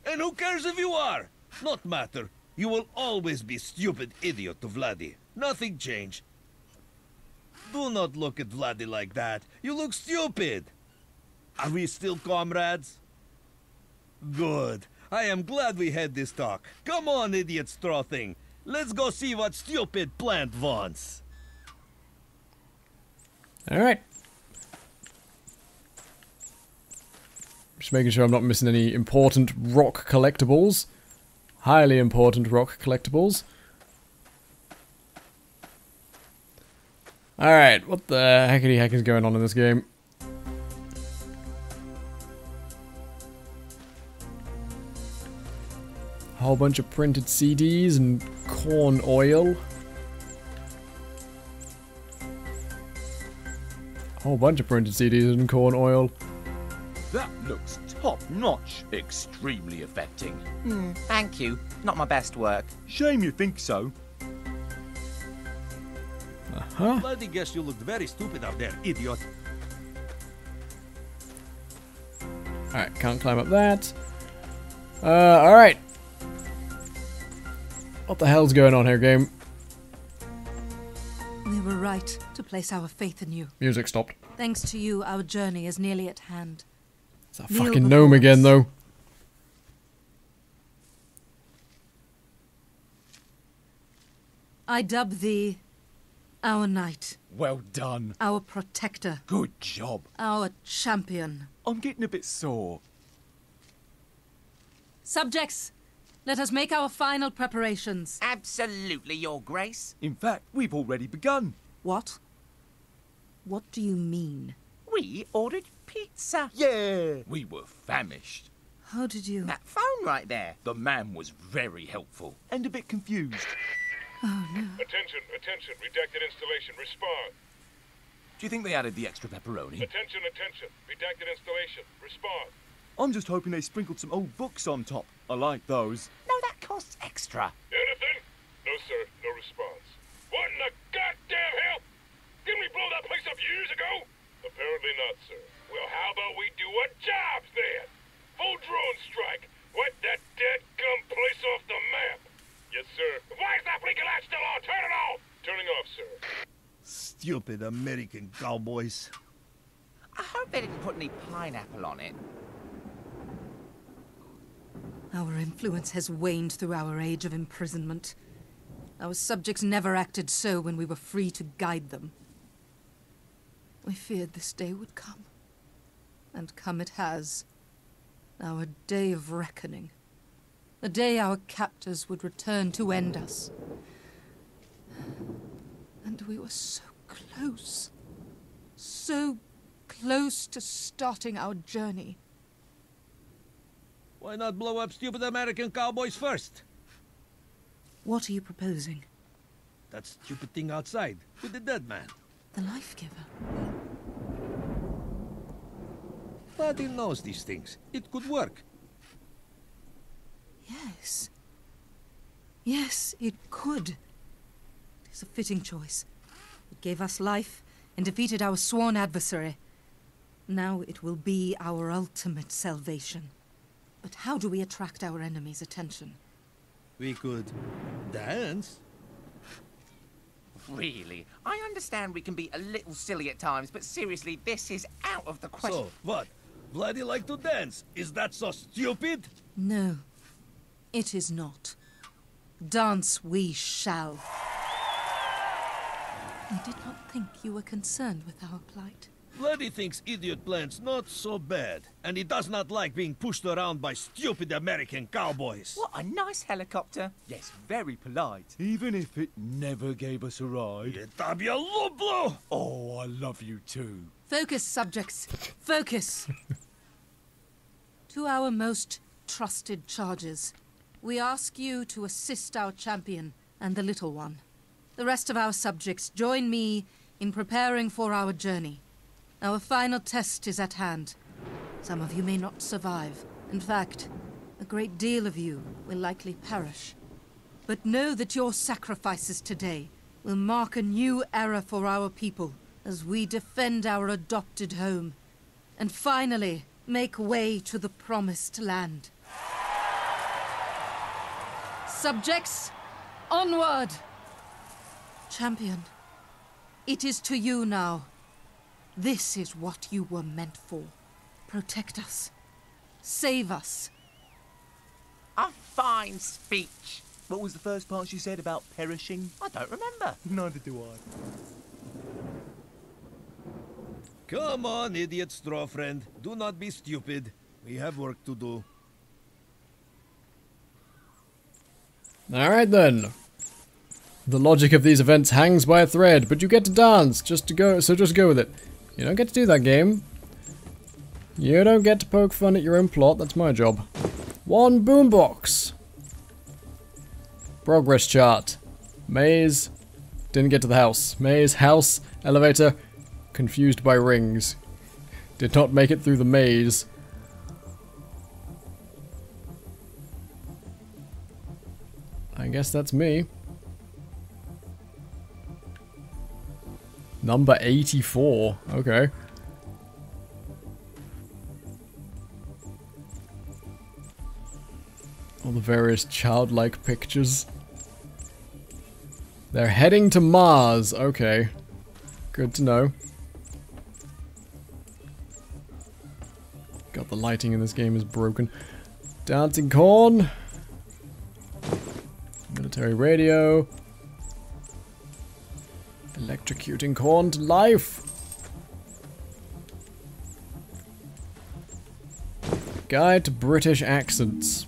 And who cares if you are? Not matter. You will always be stupid idiot to Vladdy. Nothing changed. Do not look at Vladdy like that. You look stupid. Are we still comrades? Good. I am glad we had this talk. Come on, idiot straw thing. Let's go see what stupid plant wants. Alright. Just making sure I'm not missing any important rock collectibles. Highly important rock collectibles. Alright, what the heckity heck is going on in this game? A whole bunch of printed CDs and corn oil. A whole bunch of printed CDs and corn oil. That looks top-notch. Extremely affecting. Thank you. Not my best work. Shame you think so. Uh-huh. Vladdy guess you looked very stupid out there, idiot. Alright, can't climb up that. Alright. What the hell's going on here, game? We were right to place our faith in you. Music stopped. Thanks to you, our journey is nearly at hand. It's that Kneel fucking before gnome again, us. though. I dub thee our knight, Well done. our protector, Good job. our champion. I'm getting a bit sore. Subjects, Let us make our final preparations. Absolutely, Your Grace. In fact, we've already begun. What? What do you mean? We ordered pizza. Yeah! We were famished. How did you... That phone right there. The man was very helpful and a bit confused. Oh, no. Attention, attention. Redacted installation. Respond. Do you think they added the extra pepperoni? Attention, attention. Redacted installation. Respond. I'm just hoping they sprinkled some old books on top. I like those. No, that costs extra. Anything? No, sir. No response. What in the goddamn hell? Didn't we blow that place up years ago? Apparently not, sir. Well, how about we do a job then? Full drone strike. Wipe that dead gum place off the map. Yes, sir. Why is that blinking light still on? Turn it off! Turning off, sir. Stupid American cowboys. I hope they didn't put any pineapple on it. Our influence has waned through our age of imprisonment. Our subjects never acted so when we were free to guide them. We feared this day would come. And come it has. Our day of reckoning. The day our captors would return to end us. And we were so close. So close to starting our journey. Why not blow up stupid American cowboys first? What are you proposing? That stupid thing outside, with the dead man. The life giver. Buddy knows these things. It could work. Yes. Yes, it could. It is a fitting choice. It gave us life and defeated our sworn adversary. Now it will be our ultimate salvation. But how do we attract our enemy's attention? We could dance. Really? I understand we can be a little silly at times, but seriously, this is out of the question. So, what? Bloody like to dance. Is that so stupid? No, it is not. Dance we shall. I did not think you were concerned with our plight. Bloody thinks idiot plans not so bad. And he does not like being pushed around by stupid American cowboys. What a nice helicopter. Yes, very polite. Even if it never gave us a ride. Oh, I love you too. Focus, subjects. Focus. To our most trusted charges, we ask you to assist our champion and the little one. The rest of our subjects join me in preparing for our journey. Our final test is at hand. Some of you may not survive. In fact, a great deal of you will likely perish. But know that your sacrifices today will mark a new era for our people as we defend our adopted home and finally make way to the promised land. Subjects, onward! Champion, it is to you now. This is what you were meant for. Protect us. Save us. A fine speech. What was the first part she said about perishing? I don't remember. Neither do I. Come on, idiot straw friend. Do not be stupid. We have work to do. Alright then. The logic of these events hangs by a thread, but you get to dance, just go with it. You don't get to do that, game. You don't get to poke fun at your own plot, that's my job. One boombox. Progress chart. Maze. Didn't get to the house. Maze, house, elevator. Confused by rings. Did not make it through the maze. I guess that's me. Number 84. Okay. All the various childlike pictures. They're heading to Mars. Okay. Good to know. God, the lighting in this game is broken. Dancing corn. Military radio. Electrocuting corn to life. Guide to British accents.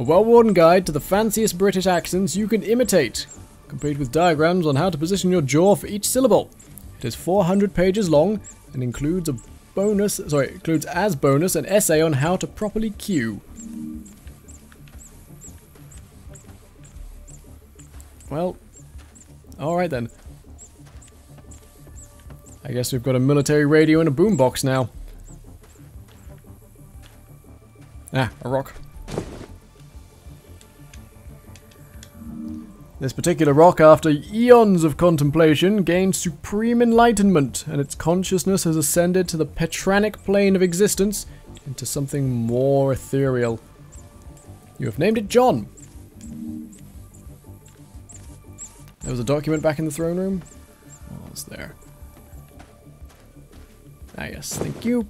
A well-worn guide to the fanciest British accents you can imitate, complete with diagrams on how to position your jaw for each syllable. It is 400 pages long and includes as bonus an essay on how to properly queue. Well, alright then. I guess we've got a military radio and a boombox now. Ah, a rock. This particular rock, after eons of contemplation, gained supreme enlightenment, and its consciousness has ascended to the petranic plane of existence into something more ethereal. You have named it John. There was a document back in the throne room. What was there? Ah yes, thank you.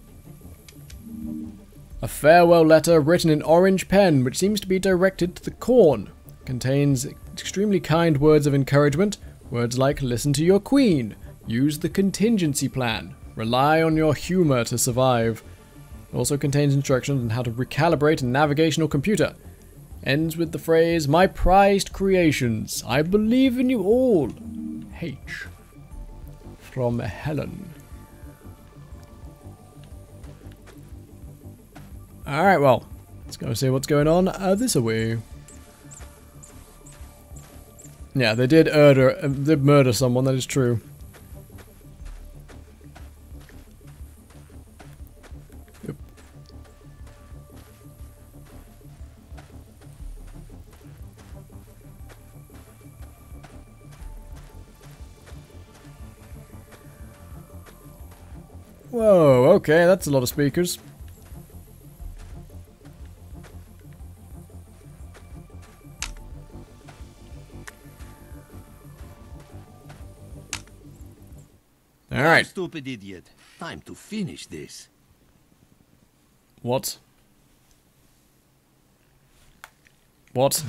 A farewell letter written in orange pen, which seems to be directed to the corn. Contains extremely kind words of encouragement. Words like, listen to your queen. Use the contingency plan. Rely on your humor to survive. It also contains instructions on how to recalibrate a navigational computer. Ends with the phrase, my prized creations. I believe in you all. H. From Helen. Alright, well, let's go see what's going on this way. Yeah, they did murder someone, that is true. Yep. Whoa, okay, that's a lot of speakers. All right. Stupid idiot. Time to finish this. What? What?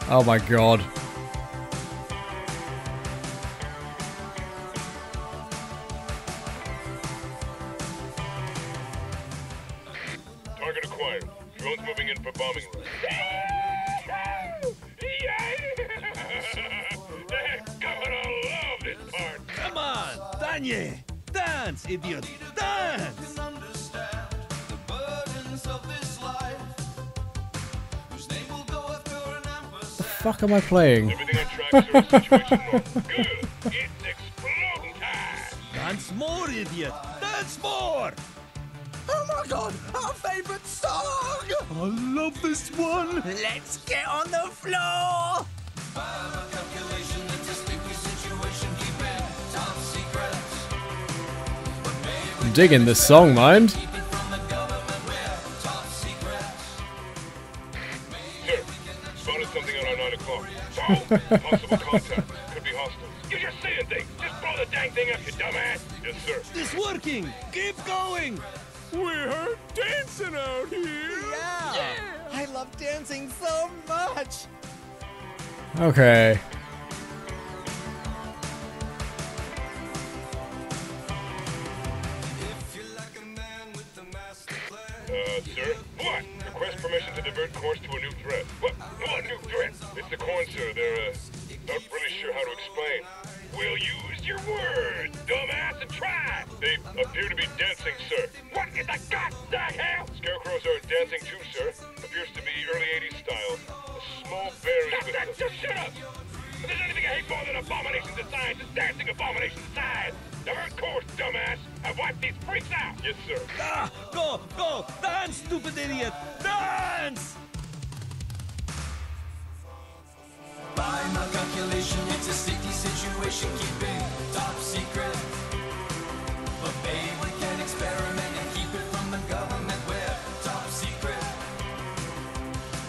Oh my god. Target acquired. Drones moving in for bombing run. Come on, Danye! Dance, idiot! Dance! The fuck am I playing? Everything on track, sir. Situation normal. Good. It's exploding time. Dance more, idiot! Dance more! Oh my god, our favorite song! I love this one! Let's get on the floor! I'm digging this song, mind. Sir, spotted something on our 9 o'clock. So, possible contact. Could be hostiles. You're just seeing things. Just blow the dang thing up, you dumbass. Yes, sir. It's working! Keep going! We're dancing out here. Yeah! I love dancing so much! Okay. Sir? What? Request permission to divert course to a new threat. What new threat? It's the corn, sir. They're, not really sure how to explain. We'll use your words, dumbass, and try. They appear to be dancing, sir. What in the goddamn hell? Scarecrows are dancing too, sir. Appears to be early 80s style. A small bear is with them. Just shut up! If there's anything I hate more than abominations of science, it's dancing abominations of science. Divert course, dumbass. I've wiped these freaks out. Yes, sir. Ah! Go! Go! Dance, stupid idiot! Dance! By my calculation, it's a sticky situation, keeping top secret. But babe, we can experiment and keep it from the government. We're top secret.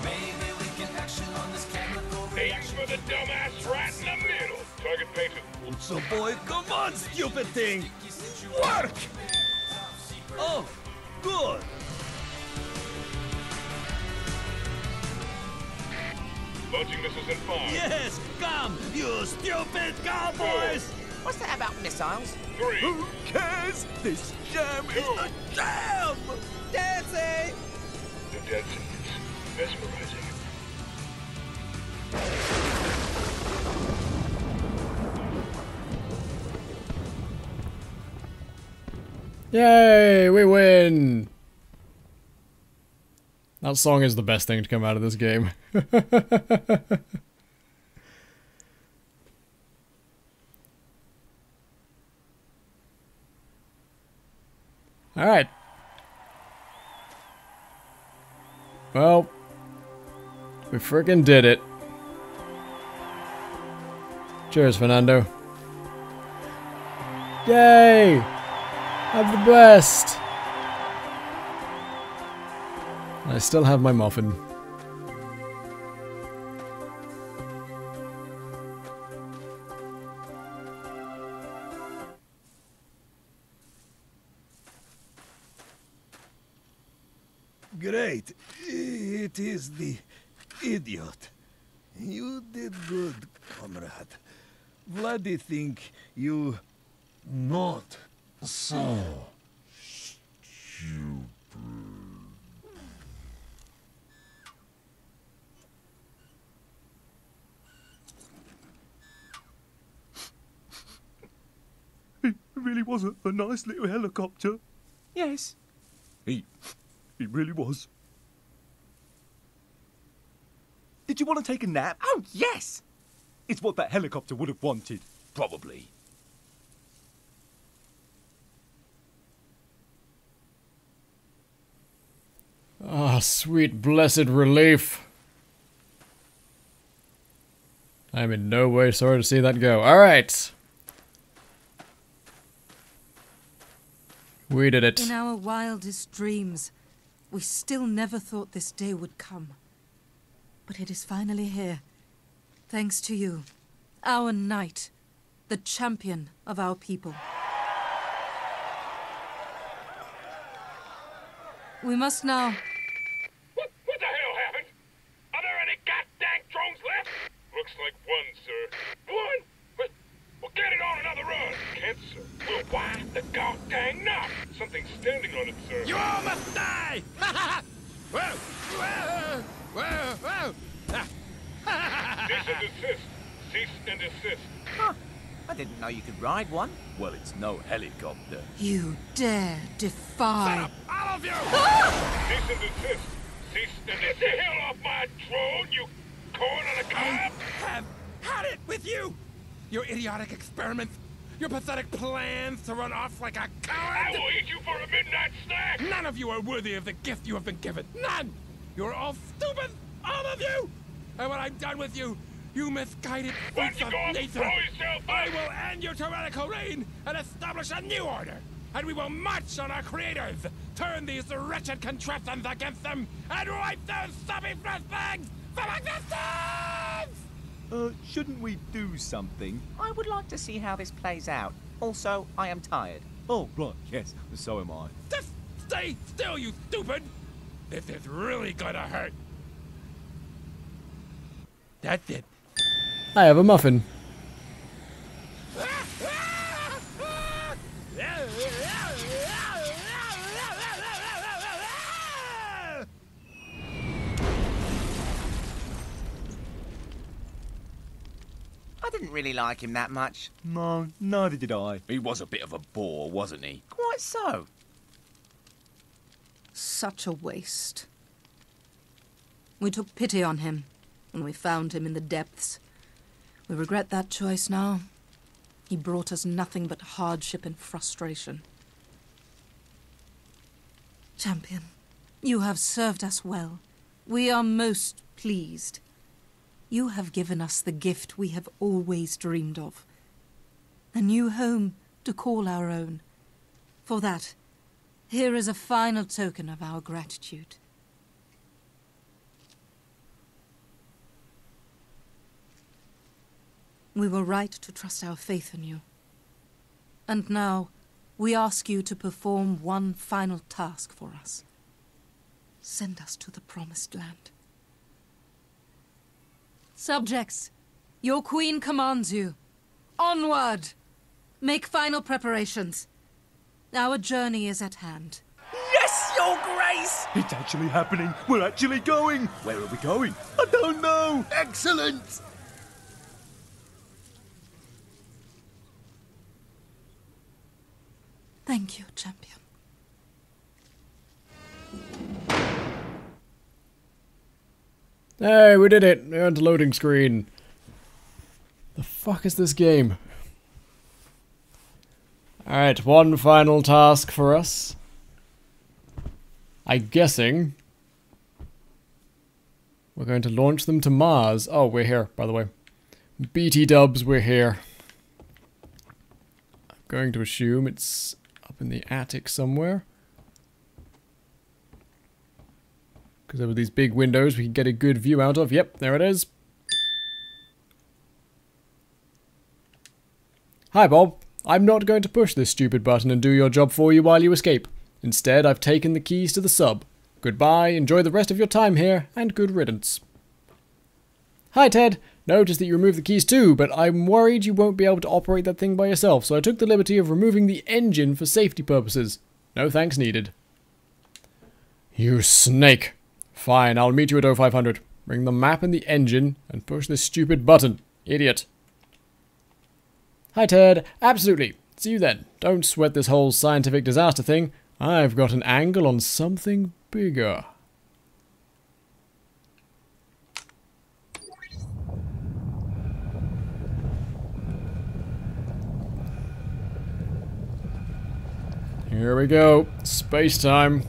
Maybe we can action on this chemical reaction. Aim for the dumbass right in the middle. Target painted. So boy, come on, stupid thing! Work! Oh, good! Launching missiles in 5. Yes! Come, you stupid cowboys! What's that about missiles? 3. Who cares? This jam is the jam! Dance Fancy! The dead scenes. Mesmerizing. Yay, we win! That song is the best thing to come out of this game. Alright. Well, we frickin' did it. Cheers, Fernando. Yay! Have the best! I still have my muffin. Great. It is the idiot. You did good, comrade. Vladdy think you not so stupid. It really was a nice little helicopter. Yes. He really was. Did you want to take a nap? Oh, yes! It's what that helicopter would have wanted. Probably. Ah, sweet blessed relief. I'm in no way sorry to see that go. Alright. We did it. In our wildest dreams, we still never thought this day would come. But it is finally here. Thanks to you, our knight, the champion of our people. We must now... What the hell happened? Are there any goddamn drones left? Looks like one, sir. One? But we'll get it on another run. Can't, sir. We'll wind the goddamn knot. Something's standing on it, sir. You all must die! Whoa! Whoa! Whoa! Whoa! Cease and desist. Cease and desist. Huh. I didn't know you could ride one. Well, it's no helicopter. You dare defy... Shut up, all of you! Cease and desist. Cease and desist. Get the hell off my drone, you corn on a cob! Have had it with you! Your idiotic experiments, your pathetic plans to run off like a I coward! will eat you for a midnight snack! None of you are worthy of the gift you have been given. None! You're all stupid, all of you! And when I'm done with you, you misguided Why don't freaks you of go off and nature, blow yourself up? I will end your tyrannical reign and establish a new order. And we will march on our creators, turn these wretched contraptions against them, and wipe those soppy fresh bags from existence! Shouldn't we do something? I would like to see how this plays out. Also, I am tired. Oh, right, yes, so am I. Just stay still, you stupid! This is really gonna hurt. That's it. I have a muffin. I didn't really like him that much. No, neither did I. He was a bit of a bore, wasn't he? Quite so. Such a waste. We took pity on him when we found him in the depths. We regret that choice now. He brought us nothing but hardship and frustration. Champion, you have served us well. We are most pleased. You have given us the gift we have always dreamed of. A new home to call our own. For that, here is a final token of our gratitude. We were right to trust our faith in you. And now, we ask you to perform one final task for us. Send us to the Promised Land. Subjects, your queen commands you. Onward! Make final preparations. Our journey is at hand. Yes, Your Grace! this? It's actually happening. We're actually going. Where are we going? I don't know. Excellent. Thank you, champion. Hey, we did it! We earned a loading screen. The fuck is this game? Alright, one final task for us. I'm guessing we're going to launch them to Mars. Oh, we're here, by the way. BT dubs, we're here. I'm going to assume it's up in the attic somewhere. Because there were these big windows we can get a good view out of. Yep, there it is. Hi, Bob. I'm not going to push this stupid button and do your job for you while you escape. Instead, I've taken the keys to the sub. Goodbye, enjoy the rest of your time here, and good riddance. Hi, Ted. Noticed that you removed the keys too, but I'm worried you won't be able to operate that thing by yourself, so I took the liberty of removing the engine for safety purposes. No thanks needed. You snake. Fine, I'll meet you at 0500. Bring the map and the engine, and push this stupid button. Idiot. Hi, Ted. Absolutely. See you then. Don't sweat this whole scientific disaster thing. I've got an angle on something bigger. Here we go. Space time.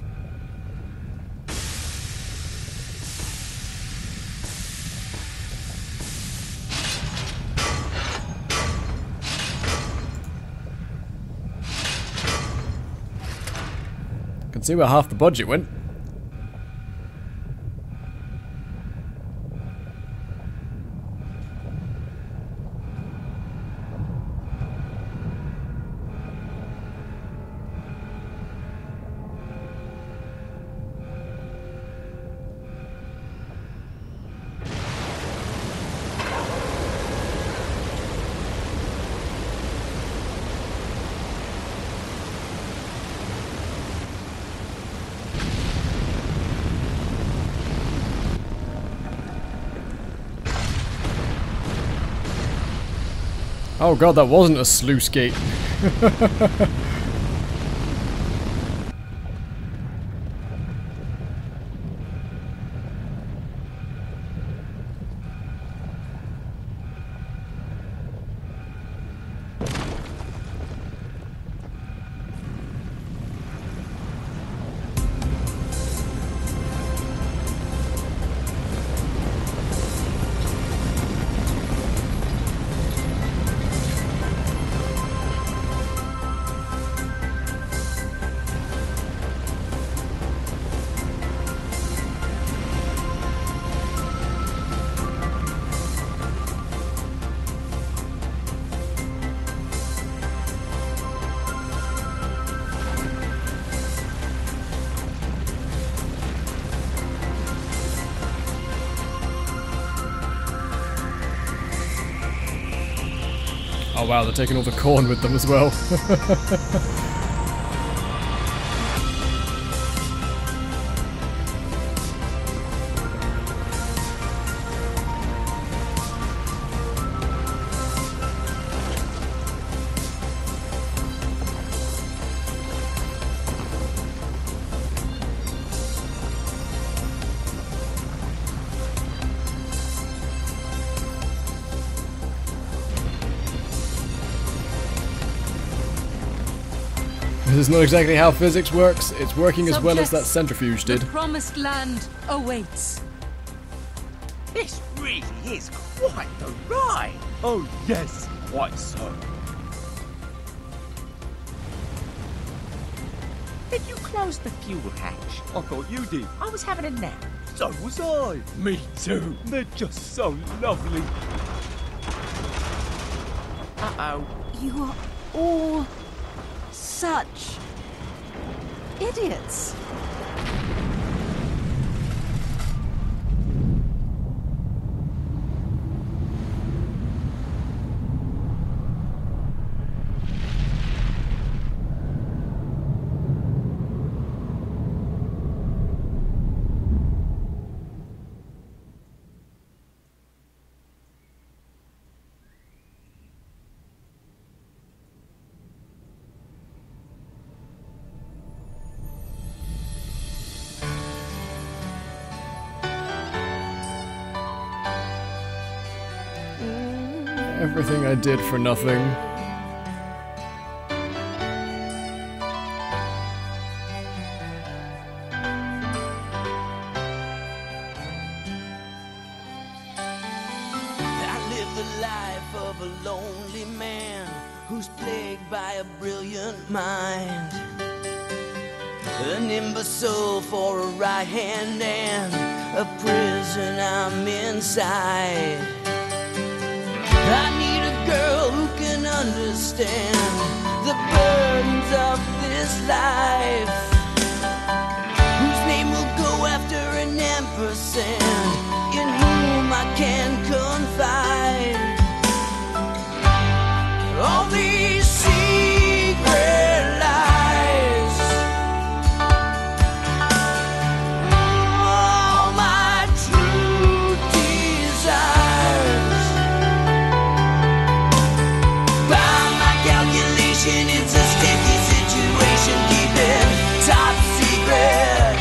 Can see where half the budget went. Oh god, that wasn't a sluice gate. Oh wow, they're taking all the corn with them as well. This is not exactly how physics works. It's working as well as that centrifuge did. The promised land awaits. This really is quite the ride. Oh, yes. Quite so. Did you close the fuel hatch? I thought you did. I was having a nap. So was I. Me too. They're just so lovely. Uh-oh. You are all such idiots. Everything I did for nothing. I live the life of a lonely man who's plagued by a brilliant mind. An imbecile for a right hand and a prison I'm inside. I need a girl who can understand the burdens of this life, whose name will go after an ampersand, in whom I can confide. All these secret lies, all my true desires. By my calculation, it's a sticky situation, keeping top secret.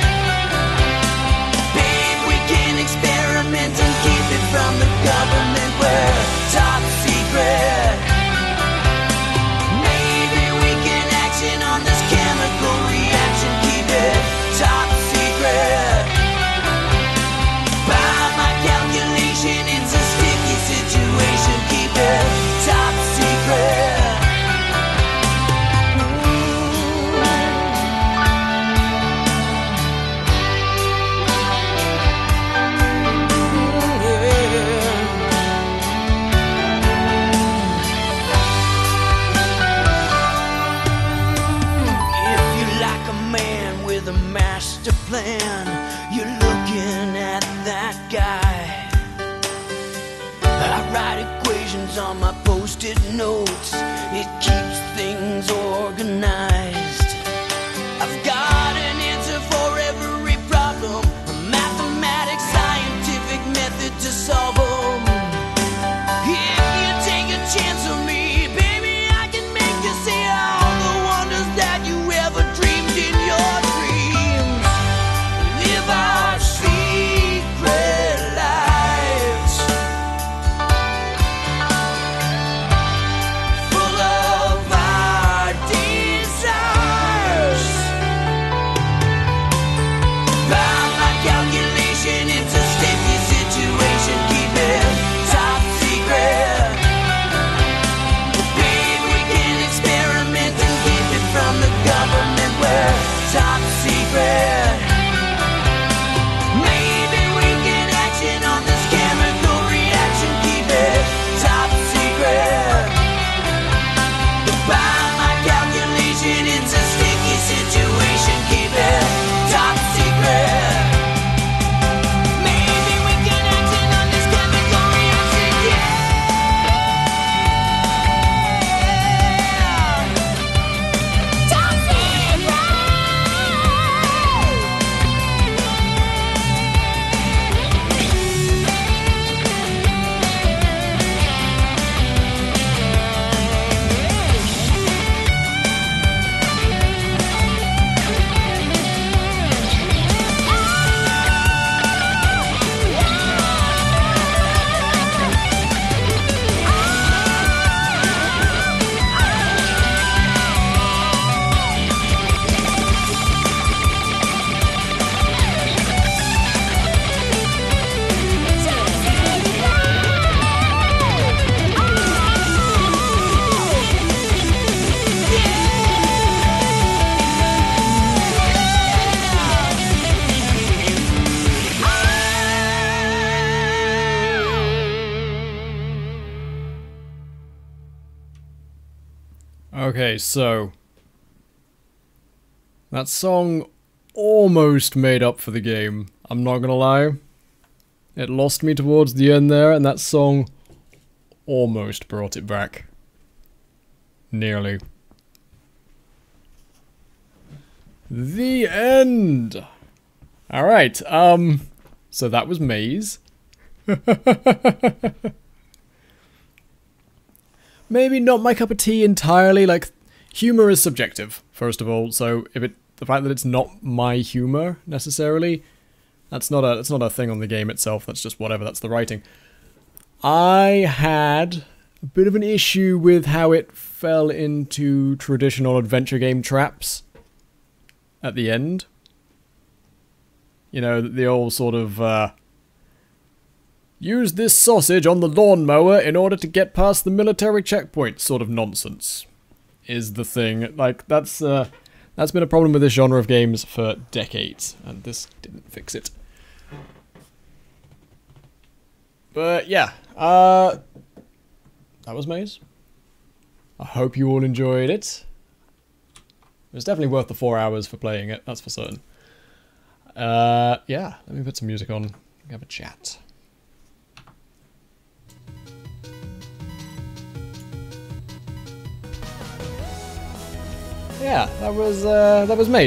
Babe, we can experiment and keep it from the government. We're top secret. Maybe we can action on this chemical reaction, keep it top secret. By my calculation, it's a sticky situation, keep it top secret. If you like a man with a master plan, you're looking at that guy. I write equations on my post-it notes. It keeps things organized. I've got an answer for every problem, a mathematics, scientific method to solve them. If you take a chance on me, baby, I can make you see all the wonders that you ever dreamed in your dreams. Live our secret lives, full of our desires. By my calculation, it's a sticky situation, keep it top secret. Babe, we can experiment and keep it from the government. We're top secret. Maybe we can action on this chemical reaction, keep it top secret. By my calculation, it's a sticky situation, keep it top secret. Maybe we can action on this chemical reaction, yeah. Top secret. Okay, so that song almost made up for the game. I'm not gonna lie. It lost me towards the end there, and that song almost brought it back. Nearly. The end! Alright, so that was Maize. Maybe not my cup of tea entirely, like, humor is subjective, first of all, so if the fact that it's not my humor, necessarily, that's not a thing on the game itself, that's just whatever, that's the writing. I had a bit of an issue with how it fell into traditional adventure game traps at the end. You know, the old sort of, use this sausage on the lawnmower in order to get past the military checkpoint sort of nonsense is the thing. Like, that's been a problem with this genre of games for decades, and this didn't fix it. But yeah, that was Maze. I hope you all enjoyed it. It was definitely worth the 4 hours for playing it, that's for certain. Yeah, let me put some music on, have a chat. Yeah, that was Maze.